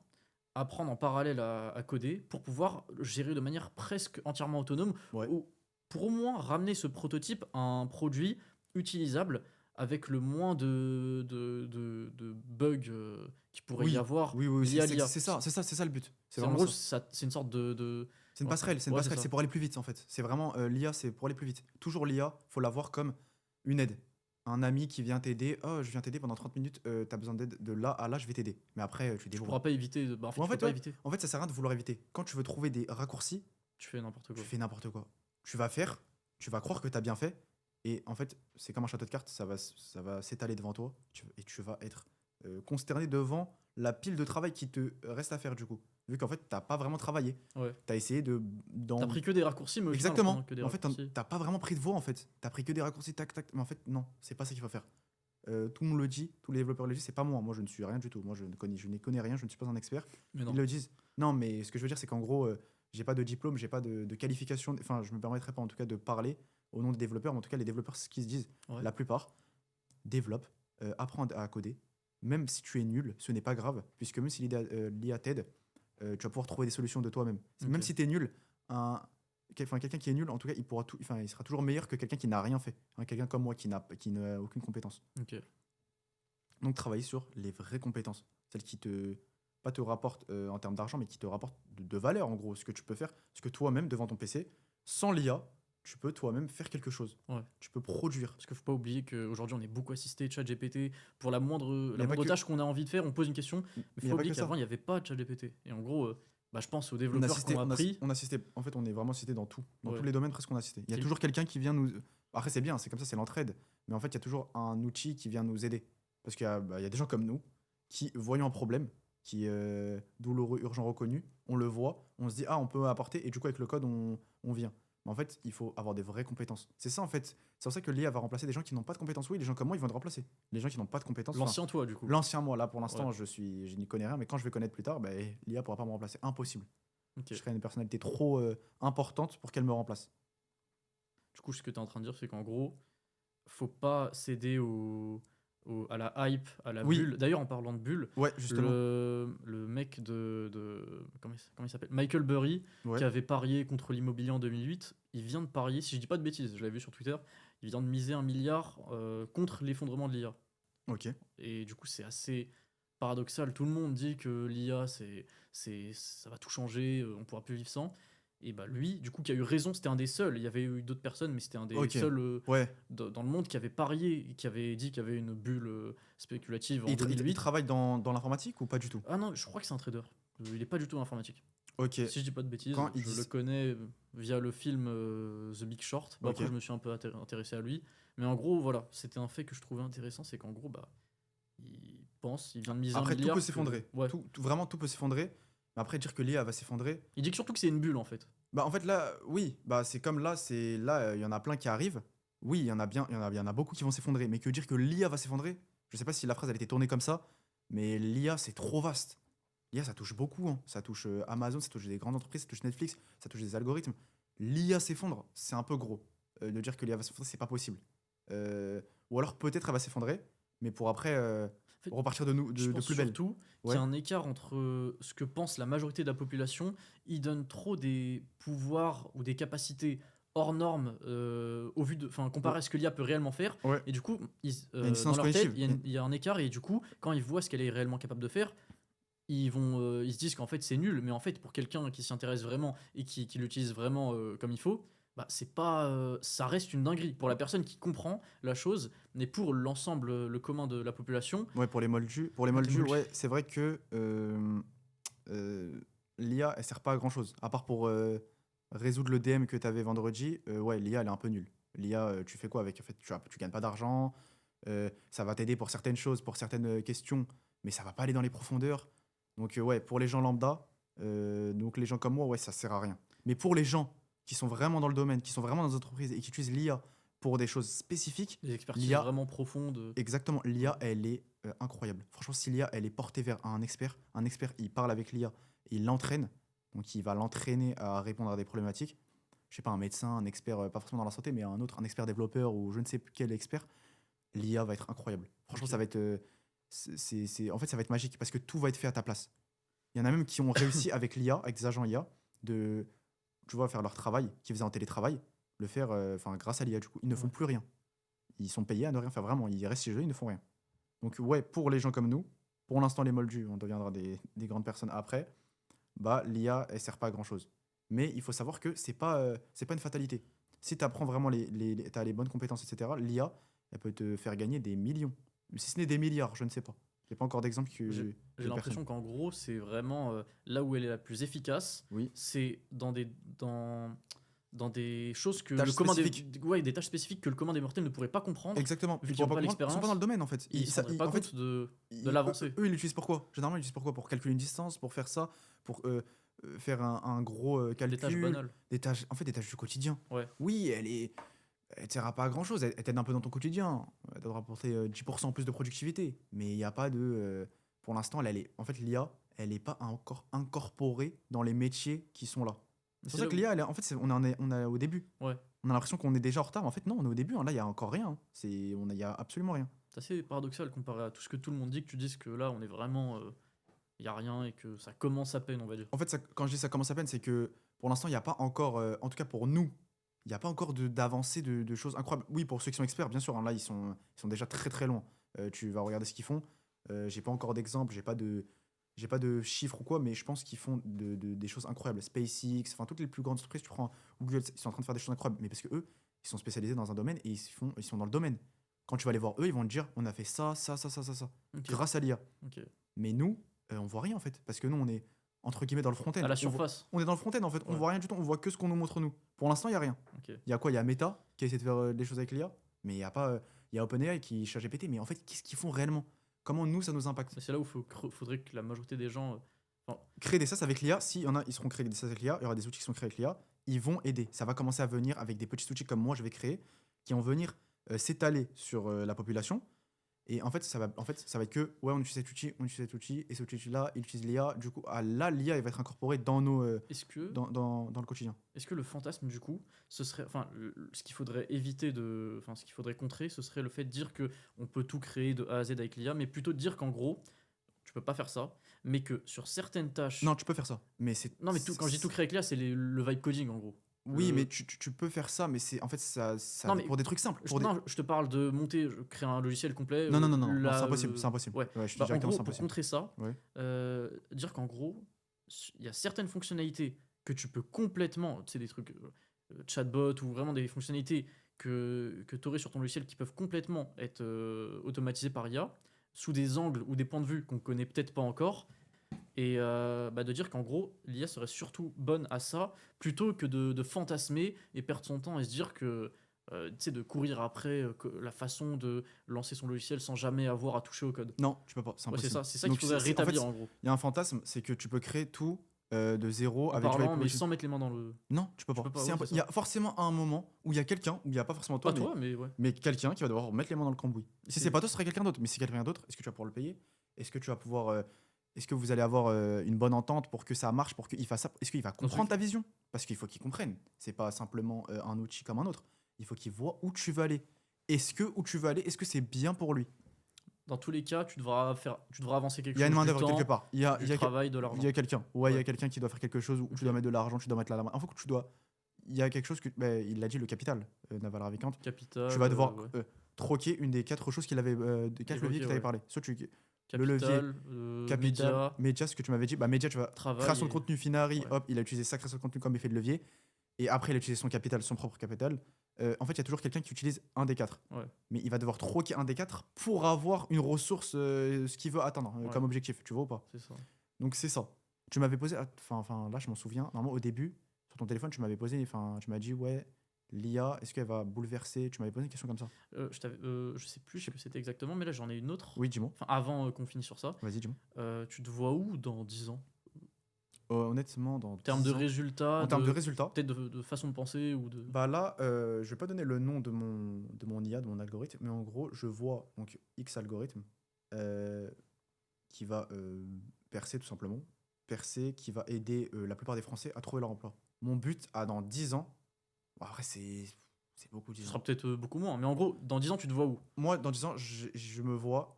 apprendre en parallèle à coder pour pouvoir gérer de manière presque entièrement autonome,
Ouais.
ou pour au moins ramener ce prototype à un produit utilisable avec le moins de bugs qu'il pourrait y avoir
Oui,
liés à l'IA.
c'est ça le but. C'est
En
vraiment
gros,
ça.
c'est une sorte de...
C'est une passerelle,
Ouais, c'est ça.
c'est pour aller plus vite en fait. C'est vraiment l'IA, c'est pour aller plus vite. Toujours l'IA, faut la voir comme une aide. Un ami qui vient t'aider, oh, je viens t'aider pendant 30 minutes, t'as besoin d'aide de là à là, je vais t'aider. Mais après, tu
Tu
débrouilles.
pourras pas éviter... Bah, en fait,
Ouais,
tu peux pas
ouais.
éviter.
En fait, ça sert à rien de vouloir éviter. Quand tu veux trouver des raccourcis,
Tu fais n'importe
tu
quoi.
fais n'importe quoi. Tu vas faire, tu vas croire que t'as bien fait, et en fait, c'est comme un château de cartes, ça va s'étaler devant toi, et tu vas être consterné devant la pile de travail qui te reste à faire du coup. Vu qu'en fait, t'as pas vraiment travaillé.
Ouais.
T'as essayé de.
T'as pris que des raccourcis, mais au final, en
Exactement.
prenant que des
En fait,
raccourcis.
t'as pas vraiment pris de voix en fait. T'as pris que des raccourcis, tac, tac. Mais en fait, non, c'est pas ça qu'il faut faire. Tout le monde le dit, tous les développeurs le disent, c'est pas moi. Moi, je ne suis rien du tout. Moi, je n'y connais rien, je ne suis pas un expert.
Mais non.
Ils le disent. Non, mais ce que je veux dire, c'est qu'en gros, j'ai pas de diplôme, j'ai pas de qualification. Enfin, je me permettrai pas en tout cas de parler au nom des développeurs. Mais en tout cas, les développeurs, ce qu'ils se disent,
Ouais.
la plupart, développe, apprends à coder. Même si tu es nul, ce n'est pas grave, puisque même si l'IA t'aide, tu vas pouvoir trouver des solutions de toi-même.
Ok.
Même si tu es nul, quelqu'un qui est nul, en tout cas, il sera toujours meilleur que quelqu'un qui n'a rien fait. Quelqu'un comme moi qui n'a aucune compétence.
Ok.
Donc, travailler sur les vraies compétences. Celles qui pas te rapportent en termes d'argent, mais qui te rapportent de valeur, en gros. Ce que tu peux faire, ce que toi-même, devant ton PC, sans l'IA, tu peux toi-même faire quelque chose.
Ouais.
Tu peux produire.
Parce qu'il faut pas oublier qu'aujourd'hui, on est beaucoup assisté ChatGPT. Pour la
Il y
moindre
a pas que-
tâche qu'on a envie de faire, on pose une question. Mais
il
il
y
faut
a pas
oublier
que ça.
qu'avant, il n'y avait pas de ChatGPT. Et en gros, bah, je pense aux
On
développeurs
assistait,
qu'on a appris.
on assistait. En fait, on est vraiment assisté dans tout. Dans
Ouais.
tous les domaines, presque on a assisté. Il y a
Qui-
toujours quelqu'un qui vient nous. Après, c'est bien, c'est comme ça, c'est l'entraide. Mais en fait, il y a toujours un outil qui vient nous aider. Parce qu'il y a des gens comme nous qui, voyant un problème, qui est douloureux, urgent, reconnu, on le voit, on se dit, ah, on peut apporter. Et du coup, avec le code, on vient. Mais en fait, il faut avoir des vraies compétences. C'est ça, en fait. C'est pour ça que l'IA va remplacer des gens qui n'ont pas de compétences. Oui, les gens comme moi, ils vont te remplacer. Les gens qui n'ont pas de compétences. Enfin,
L'ancien toi, du coup.
l'ancien moi, là, pour l'instant,
Ouais.
je n'y connais rien. Mais quand je vais connaître plus tard, bah, l'IA pourra pas me remplacer. Impossible.
Ok.
Je serai une personnalité trop importante pour qu'elle me remplace.
Du coup, ce que tu es en train de dire, c'est qu'en gros, faut pas céder à la hype, à la
Oui.
bulle. D'ailleurs, en parlant de bulle,
Ouais, justement.
le mec comment il s'appelle Michael Burry,
Ouais.
qui avait parié contre l'immobilier en 2008, il vient de parier, si je dis pas de bêtises, je l'avais vu sur Twitter, il vient de miser 1 milliard contre l'effondrement de l'IA.
Ok.
Et du coup, c'est assez paradoxal. Tout le monde dit que l'IA, ça va tout changer, on pourra plus vivre sans. Et bah lui, du coup, qui a eu raison, c'était un des seuls. Il y avait eu d'autres personnes, mais c'était un des
Ok.
seuls
Ouais.
dans le monde qui avait parié, qui avait dit qu'il y avait une bulle spéculative en
Et il
2008.
travaille dans l'informatique ou pas du tout?
Ah non, je crois que c'est un trader. Il est pas du tout dans l'informatique.
Ok.
Si je dis pas de bêtises,
Quand ils
je le
disent-
connais via le film The Big Short. Bah,
Ok.
après, je me suis un peu intéressé à lui. Mais en gros, voilà, c'était un fait que je trouvais intéressant, c'est qu'en gros, bah, il vient de miser
Après,
un
tout
milliard.
peut s'effondrer.
Ouais.
Vraiment, tout peut s'effondrer. Mais après, dire que l'IA va s'effondrer.
Il dit que surtout que c'est une bulle en fait.
Bah, en fait, là, oui. Bah, c'est comme là, il y en a plein qui arrivent. Oui, il y en a bien, il y en a beaucoup qui vont s'effondrer. Mais que dire que l'IA va s'effondrer? Je sais pas si la phrase elle était tournée comme ça, mais l'IA c'est trop vaste. L'IA ça touche beaucoup, hein. Ça touche Amazon, ça touche des grandes entreprises, ça touche Netflix, ça touche des algorithmes. L'IA s'effondre, c'est un peu gros. De dire que l'IA va s'effondrer, c'est pas possible. Ou alors peut-être elle va s'effondrer, mais pour après
En fait,
repartir
je
de
pense
plus belle.
surtout qu'il
Ouais.
y a un écart entre ce que pense la majorité de la population. Ils donnent trop des pouvoirs ou des capacités hors normes au vu de, enfin, comparé à ce que l'IA peut réellement faire.
Ouais.
Et du coup,
Il y a une
dans
dissonance
leur tête,
cognitive.
il y a un écart. Et du coup, quand ils voient ce qu'elle est réellement capable de faire, ils se disent qu'en fait c'est nul. Mais en fait, pour quelqu'un qui s'y intéresse vraiment et qui l'utilise vraiment comme il faut, bah, c'est pas, ça reste une dinguerie. Pour la personne qui comprend la chose, mais pour l'ensemble, le commun de la population,
Ouais, pour les moldus, ouais, c'est vrai que l'IA, elle sert pas à grand chose. À part pour résoudre le DM que tu avais vendredi, ouais, l'IA, elle est un peu nulle. L'IA, tu fais quoi avec? En fait, tu gagnes pas d'argent, ça va t'aider pour certaines choses, pour certaines questions, mais ça va pas aller dans les profondeurs. Donc, ouais, pour les gens lambda, donc les gens comme moi, ouais, ça sert à rien. Mais pour les gens qui sont vraiment dans le domaine, qui sont vraiment dans les entreprises et qui utilisent l'IA pour des choses spécifiques,
des expertises
l'IA,
vraiment profondes.
exactement, l'IA, elle est incroyable. Franchement, si l'IA, elle est portée vers un expert, il parle avec l'IA, il l'entraîne, donc il va l'entraîner à répondre à des problématiques. Je sais pas, un médecin, un expert, pas forcément dans la santé, mais un expert développeur ou je ne sais quel expert, l'IA va être incroyable. Franchement,
Ok.
ça va être, en fait, ça va être magique parce que tout va être fait à ta place. Il y en a même qui ont réussi avec l'IA, avec des agents IA, de, tu vois, faire leur travail, qui faisaient en télétravail, le faire, enfin, grâce à l'IA, du coup, ils ne font
Ouais.
plus rien. Ils sont payés à ne rien faire, vraiment. Ils restent chez eux, ils ne font rien. Donc, ouais, pour les gens comme nous, pour l'instant, les moldus, on deviendra des grandes personnes après, bah, l'IA, elle sert pas à grand chose. Mais il faut savoir que c'est pas une fatalité. Si tu apprends vraiment t'as les bonnes compétences, etc., l'IA, elle peut te faire gagner des millions. Si ce n'est des milliards, je ne sais pas. J'ai pas encore d'exemple
J'ai
de
j'ai
personne.
l'impression qu'en gros, c'est vraiment là où elle est la plus efficace.
Oui.
C'est dans des choses que
Tâches
le commun
spécifiques.
ouais, des tâches spécifiques que le commun des mortels ne pourrait pas comprendre.
Exactement.
Vu
Ils
qu'ils
pourront
n'ont pas
pas comprendre, ils sont pas
l'expérience,
dans le domaine en fait.
ils ne se rendraient pas
En fait,
compte de l'avancée.
Eux, ils l'utilisent pour quoi? Généralement, ils l'utilisent pour quoi? Pour calculer une distance, pour faire ça, pour faire un gros
Des tâches
calcul.
banales.
En fait, des tâches du quotidien.
Ouais.
Oui, elle ne sert pas à grand chose. Elle t'aide un peu dans ton quotidien. Elle doit rapporter 10% plus de productivité. Mais il n'y a pas de. Pour l'instant, en fait, l'IA, elle n'est pas encore incorporée dans les métiers qui sont là. C'est pour ça
là
que
où-
l'IA, en fait, on est au début.
Ouais.
On a l'impression qu'on est déjà en retard. En fait, non, on est au début, hein. Là, il n'y a encore rien, hein. Il n'y a absolument rien.
C'est assez paradoxal comparé à tout ce que tout le monde dit, que tu dises que là, on est vraiment. Il n'y a rien et que ça commence à peine, on va dire.
En fait, quand je dis ça commence à peine, c'est que pour l'instant, il n'y a pas encore, en tout cas pour nous, il n'y a pas encore d'avancée de choses incroyables. Oui, pour ceux qui sont experts, bien sûr, hein, là, ils sont déjà très très loin. Tu vas regarder ce qu'ils font. J'ai pas encore d'exemple, j'ai pas de chiffres ou quoi, mais je pense qu'ils font des choses incroyables. SpaceX, enfin, toutes les plus grandes entreprises, tu prends Google, ils sont en train de faire des choses incroyables. Mais parce que eux, ils sont spécialisés dans un domaine et ils sont dans le domaine. Quand tu vas aller voir eux, ils vont te dire on a fait ça, ça, ça, ça, ça, ça,
Ok.
grâce à l'IA.
Ok.
Mais nous, on voit rien en fait, parce que nous, on est entre guillemets dans le front-end.
À la
On voit-
surface.
on est dans le front-end en fait, on
Ouais.
voit rien du tout, on voit que ce qu'on nous montre nous. Pour l'instant, il y a rien.
Ok.
Il y a quoi? Il y a Meta qui essaie de faire des choses avec l'IA, mais il y a pas il y a OpenAI qui ChatGPT, mais en fait, qu'est-ce qu'ils font réellement? Comment nous ça nous impacte?
Mais c'est là où faudrait que la majorité des gens Enfin,
Créer des SaaS avec l'IA, s'il y en a, ils seront créés des SaaS avec l'IA, il y aura des outils qui sont créés avec l'IA, ils vont aider. Ça va commencer à venir avec des petits outils comme moi, je vais créer, qui vont venir s'étaler sur la population. Et en fait, ça va être que, ouais, on utilise cet outil, et cet outil-là, il utilise l'IA. Du coup, là, l'IA, il va être incorporé
est-ce que,
dans le quotidien.
est-ce que le fantasme, du coup, ce serait, enfin, ce qu'il faudrait éviter enfin, ce qu'il faudrait contrer, ce serait le fait de dire que on peut tout créer de A à Z avec l'IA, mais plutôt de dire qu'en gros, tu peux pas faire ça, mais que sur certaines tâches,
Non, tu peux faire ça. Mais c'est.
non, mais quand je dis tout créer avec l'IA, c'est le vibe coding en gros.
Oui, mais
Le-
tu peux faire ça, mais c'est en fait,
Non, mais
pour des trucs simples.
non, je te parle de monter, créer un logiciel complet.
Non, non, non, non, non, c'est
Là,
impossible, c'est impossible.
ouais.
Ouais, je te dis
Bah, en
directement,
gros,
c'est
pour
impossible.
contrer ça,
Ouais.
dire qu'en gros, il y a certaines fonctionnalités que tu peux complètement, tu sais, des trucs chatbot ou vraiment des fonctionnalités que tu aurais sur ton logiciel qui peuvent complètement être automatisées par IA sous des angles ou des points de vue qu'on connaît peut-être pas encore. Et bah, de dire qu'en gros, l'IA serait surtout bonne à ça, plutôt que de fantasmer et perdre son temps et se dire que, tu sais, de courir après la façon de lancer son logiciel sans jamais avoir à toucher au code.
Non, tu peux pas, c'est
Ouais,
impossible.
c'est ça qu'il
Donc,
faudrait
en fait,
rétablir en gros.
il y a un fantasme, c'est que tu peux créer tout de zéro
En
avec du
parlant,
vibe
mais
coding.
sans mettre les mains dans le.
Non, tu peux
Tu
pas.
peux pas,
C'est
ouais,
impo-
c'est
Il y
ça.
a forcément un moment où il y a quelqu'un, où il n'y a pas forcément toi,
Pas toi, mais ouais.
mais quelqu'un qui va devoir mettre les mains dans le cambouis. Si
C'est-
c'est pas toi, ce sera quelqu'un d'autre. Mais si c'est quelqu'un d'autre, est-ce que tu vas pouvoir le payer? Est-ce que tu vas pouvoir. Est-ce que vous allez avoir une bonne entente pour que ça marche, pour qu'il fasse ça? Est-ce qu'il va comprendre ta vision? Parce qu'il faut qu'il comprenne. C'est pas simplement un outil comme un autre. Il faut qu'il voit où tu veux aller. Où tu veux aller, est-ce que c'est bien pour lui?
Dans tous les cas, tu devras avancer quelque
Il y a
chose.
une main
Du
d'œuvre quelque
temps,
part.
du travail, de l'argent.
Il y a quelqu'un. Ouais, il y
Ouais.
a quelqu'un qui doit faire quelque chose où
Ok.
tu dois mettre de l'argent, tu dois mettre la main. Enfin, que tu dois. Il y a quelque chose que. Il l'a dit, le capital, Naval Ravikant.
Capital.
Tu vas devoir
Ouais.
troquer une des 4 choses qu'il avait. Des 4 leviers
Évoqué,
qu'il avait
ouais.
parlé. Soit le levier
Capital,
capital,
média,
média, ce que tu m'avais dit. Bah, média, tu vas.
travail.
Création de contenu, Finari,
Ouais.
hop, il a utilisé sa création de contenu comme effet de levier. Et après, il a utilisé son capital, son propre capital. En fait, il y a toujours quelqu'un qui utilise un des 4.
Ouais.
Mais il va devoir troquer un des 4 pour avoir une ressource, ce qu'il veut atteindre
Ouais.
comme objectif. Tu vois ou pas?
C'est ça.
Donc c'est ça. Tu m'avais posé, enfin là je m'en souviens, normalement au début, sur ton téléphone, tu m'avais posé, enfin tu m'as dit ouais, l'IA, est-ce qu'elle va bouleverser? Tu m'avais posé une question comme ça.
Je sais plus ce que c'était exactement, mais là j'en ai une autre.
Oui, dis-moi.
Enfin, avant qu'on finisse sur ça,
Vas-y, dis-moi.
tu te vois où dans 10 ans?
Honnêtement, dans
En termes de
10 ans,
résultats,
en termes de résultats,
peut-être de façon de penser ou de.
bah là, je vais pas donner le nom de mon IA, de mon algorithme, mais en gros, je vois donc X algorithme qui va percer tout simplement, percer, qui va aider la plupart des Français à trouver leur emploi. Mon but dans 10 ans, bon, après c'est beaucoup
Ce
10
sera
ans.
peut-être beaucoup moins, mais en gros, dans 10 ans, tu te vois où?
Moi, dans 10 ans, je me vois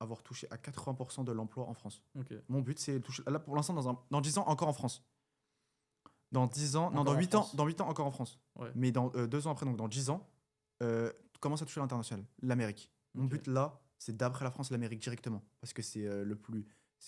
avoir touché à 80% de l'emploi en France.
Ok.
Mon but, c'est de toucher. Là, pour l'instant, dans 10 ans, encore en France. Dans 10 ans, non,
Encore
dans
en
8 ans,
France.
dans 8 ans, encore en France.
Ouais.
Mais dans 2 ans après, donc dans 10 ans, commence à toucher l'international, l'Amérique. Mon
Ok.
but là, c'est d'après la France, l'Amérique directement. Parce que c'est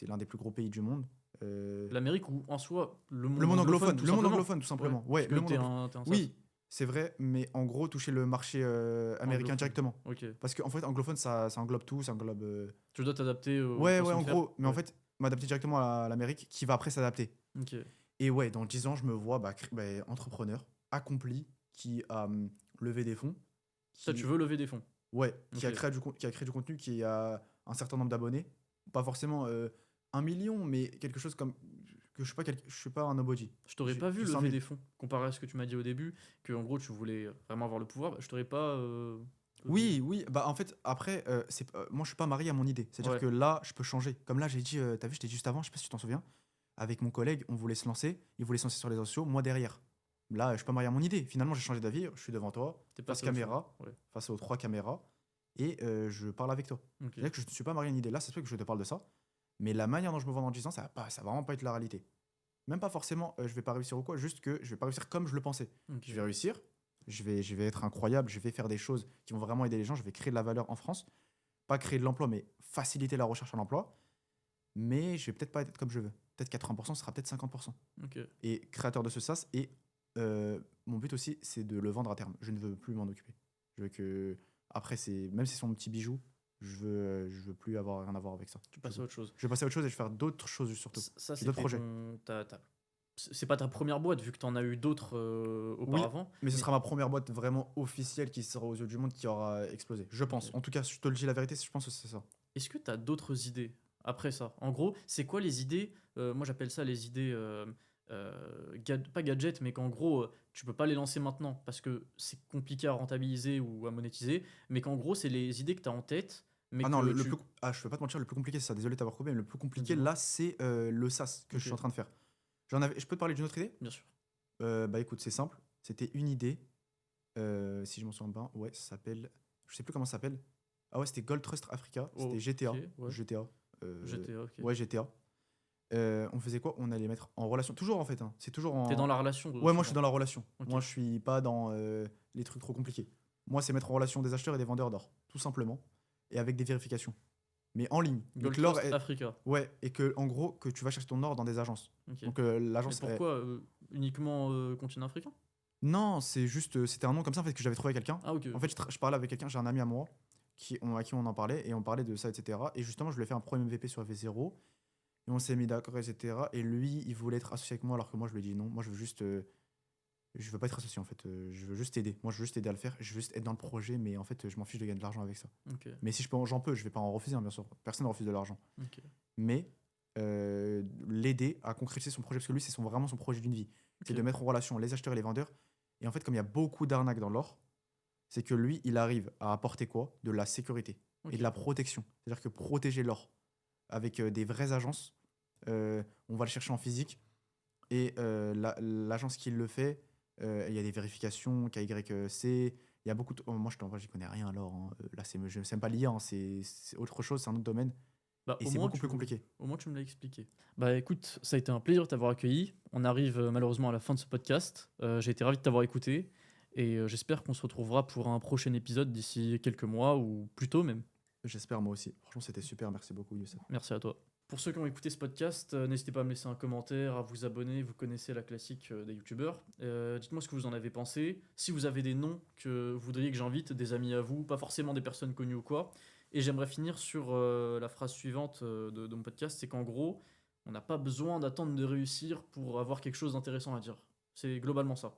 l'un des plus gros pays du monde.
L'Amérique ou en soi, le monde
Le monde anglophone,
tout
le monde
simplement.
anglophone, tout simplement. Ouais,
parce
le
que
monde
t'es
anglophone.
t'es un
Oui, c'est vrai, mais en gros, toucher le marché américain
Anglophone.
directement.
Ok.
Parce qu'en fait, anglophone, ça englobe tout, ça englobe.
Tu dois t'adapter aux
Ouais,
façons
en
de faire.
gros, mais en
Ouais.
fait, m'adapter directement à l'Amérique qui va après s'adapter.
Ok.
Et ouais, dans 10 ans, je me vois entrepreneur, accompli, qui a levé des fonds.
Ça, tu veux lever des fonds.
Ouais, qui a
Ok.
créé du contenu, qui a un certain nombre d'abonnés. Pas forcément 1 million, mais quelque chose comme. Que je suis pas un nobody.
Je t'aurais
J'ai-
pas vu
j'ai 100
lever
000.
des fonds, comparé à ce que tu m'as dit au début, que en gros tu voulais vraiment avoir le pouvoir. Bah, je t'aurais pas.
Oui, oui, bah en fait, après, moi je suis pas marié à mon idée. C'est-à-dire
Ouais.
que là, je peux changer. Comme là, j'ai dit, t'as vu, je t'ai dit juste avant, je sais pas si tu t'en souviens, avec mon collègue, on voulait se lancer, il voulait se lancer sur les réseaux sociaux, moi derrière. Là, je suis pas marié à mon idée. Finalement, j'ai changé d'avis, je suis devant toi,
T'es
face
passé à autre
caméra,
chose. Ouais.
face aux 3 caméras, et je parle avec toi.
Ok.
C'est-à-dire que je ne suis pas marié à une idée. Là, ça se fait que je te parle de ça, mais la manière dont je me vois dans 10 ans, ça va vraiment pas être la réalité. Même pas forcément, je vais pas réussir ou quoi, juste que je vais pas réussir comme je le pensais.
Ok.
Je vais réussir, je vais être incroyable, je vais faire des choses qui vont vraiment aider les gens, je vais créer de la valeur en France. Pas créer de l'emploi, mais faciliter la recherche à l'emploi. Mais je vais peut-être pas être comme je veux. Peut-être 80%, ce sera peut-être 50%.
Ok.
Et créateur de ce SaaS, et mon but aussi, c'est de le vendre à terme. Je ne veux plus m'en occuper. Je veux que, après, même si c'est mon petit bijou, je veux plus avoir rien à voir avec ça.
Tu passes à autre chose.
Je vais passer à autre chose et je vais faire d'autres choses surtout.
Ça,
J'ai d'autres
c'était
projets.
c'est pas ta première boîte, vu que t'en as eu d'autres auparavant.
Mais ce sera ma première boîte vraiment officielle qui sera aux yeux du monde qui aura explosé. Je pense.
Ok.
En tout cas, je te le dis la vérité, je pense que c'est ça.
Est-ce que t'as d'autres idées après ça. En gros, c'est quoi les idées moi j'appelle ça les idées pas gadget, mais qu'en gros, tu peux pas les lancer maintenant parce que c'est compliqué à rentabiliser ou à monétiser, mais qu'en gros, c'est les idées que tu as en tête, mais
Ah non,
que tu.
je peux pas te mentir, le plus compliqué, c'est ça. Désolé de t'avoir coupé, mais le plus compliqué
Dis-moi.
là, c'est le SaaS que je suis
Ok,
en train de faire. Je peux te parler d'une autre idée?
bien sûr.
Bah écoute, c'est simple. C'était une idée. Si je m'en souviens bien, ouais, ça s'appelle. Je sais plus comment ça s'appelle. Ah ouais, c'était Gold Trust Africa. C'était
Oh,
GTA.
ok, ouais.
GTA. euh,
GTA, ok.
ouais, GTA. On faisait quoi? On allait mettre en relation. Toujours en fait, hein. C'est toujours
T'es dans
en.
la relation
Ouais, moi je suis
souvent.
dans la relation.
Ok.
Moi je suis pas dans les trucs trop compliqués. Moi, c'est mettre en relation des acheteurs et des vendeurs d'or, tout simplement. Et avec des vérifications. Mais en ligne. Mais
Gold
que l'or
Trust
est.
Africa.
Ouais, et que en gros, que tu vas chercher ton or dans des agences.
Ok.
Donc
Mais
l'agence est.
pourquoi uniquement continent africain?
Non, c'est juste. C'était un nom comme ça en fait que j'avais trouvé à quelqu'un.
Ah, ok,
En fait,
ok.
je parlais avec quelqu'un, j'ai un ami à moi à qui on en parlait et on parlait de ça, etc. Et justement, je lui ai fait un premier MVP sur FV0 et on s'est mis d'accord, etc. Et lui, il voulait être associé avec moi alors que moi, je lui ai dit non. Moi, je veux juste. Je veux pas être associé en fait. Je veux juste t'aider. Moi, je veux juste t'aider à le faire. Je veux juste être dans le projet, mais en fait, je m'en fiche de gagner de l'argent avec ça.
Ok,
Mais si je peux, j'en peux, je vais pas en refuser, hein, bien sûr. Personne ne refuse de l'argent.
ok,
Mais l'aider à concrétiser son projet, parce que lui, c'est vraiment son projet d'une vie. C'est de
ok,
mettre en relation les acheteurs et les vendeurs. Et en fait, comme il y a beaucoup d'arnaques dans l'or, c'est que lui, il arrive à apporter quoi? De la sécurité et de
ok.
la protection. C'est-à-dire que protéger l'or avec des vraies agences, on va le chercher en physique. Et l'agence qui le fait, il y a des vérifications, KYC. Il y a beaucoup de. Oh, moi, en vrai, j'y connais rien alors, hein. Là, je sais même pas l'IA, hein, c'est autre chose, c'est un autre domaine.
Bah,
Et c'est beaucoup plus compliqué.
au moins tu me l'as expliqué. Bah écoute, ça a été un plaisir de t'avoir accueilli. On arrive malheureusement à la fin de ce podcast. J'ai été ravi de t'avoir écouté et j'espère qu'on se retrouvera pour un prochain épisode d'ici quelques mois ou plus tôt même.
J'espère moi aussi. Franchement, c'était super. Merci beaucoup, Youssef.
Merci à toi. Pour ceux qui ont écouté ce podcast, n'hésitez pas à me laisser un commentaire, à vous abonner. Vous connaissez la classique des youtubeurs. Dites-moi ce que vous en avez pensé. Si vous avez des noms que vous voudriez que j'invite, des amis à vous, pas forcément des personnes connues ou quoi. Et j'aimerais finir sur la phrase suivante de mon podcast, c'est qu'en gros, on n'a pas besoin d'attendre de réussir pour avoir quelque chose d'intéressant à dire. C'est globalement ça.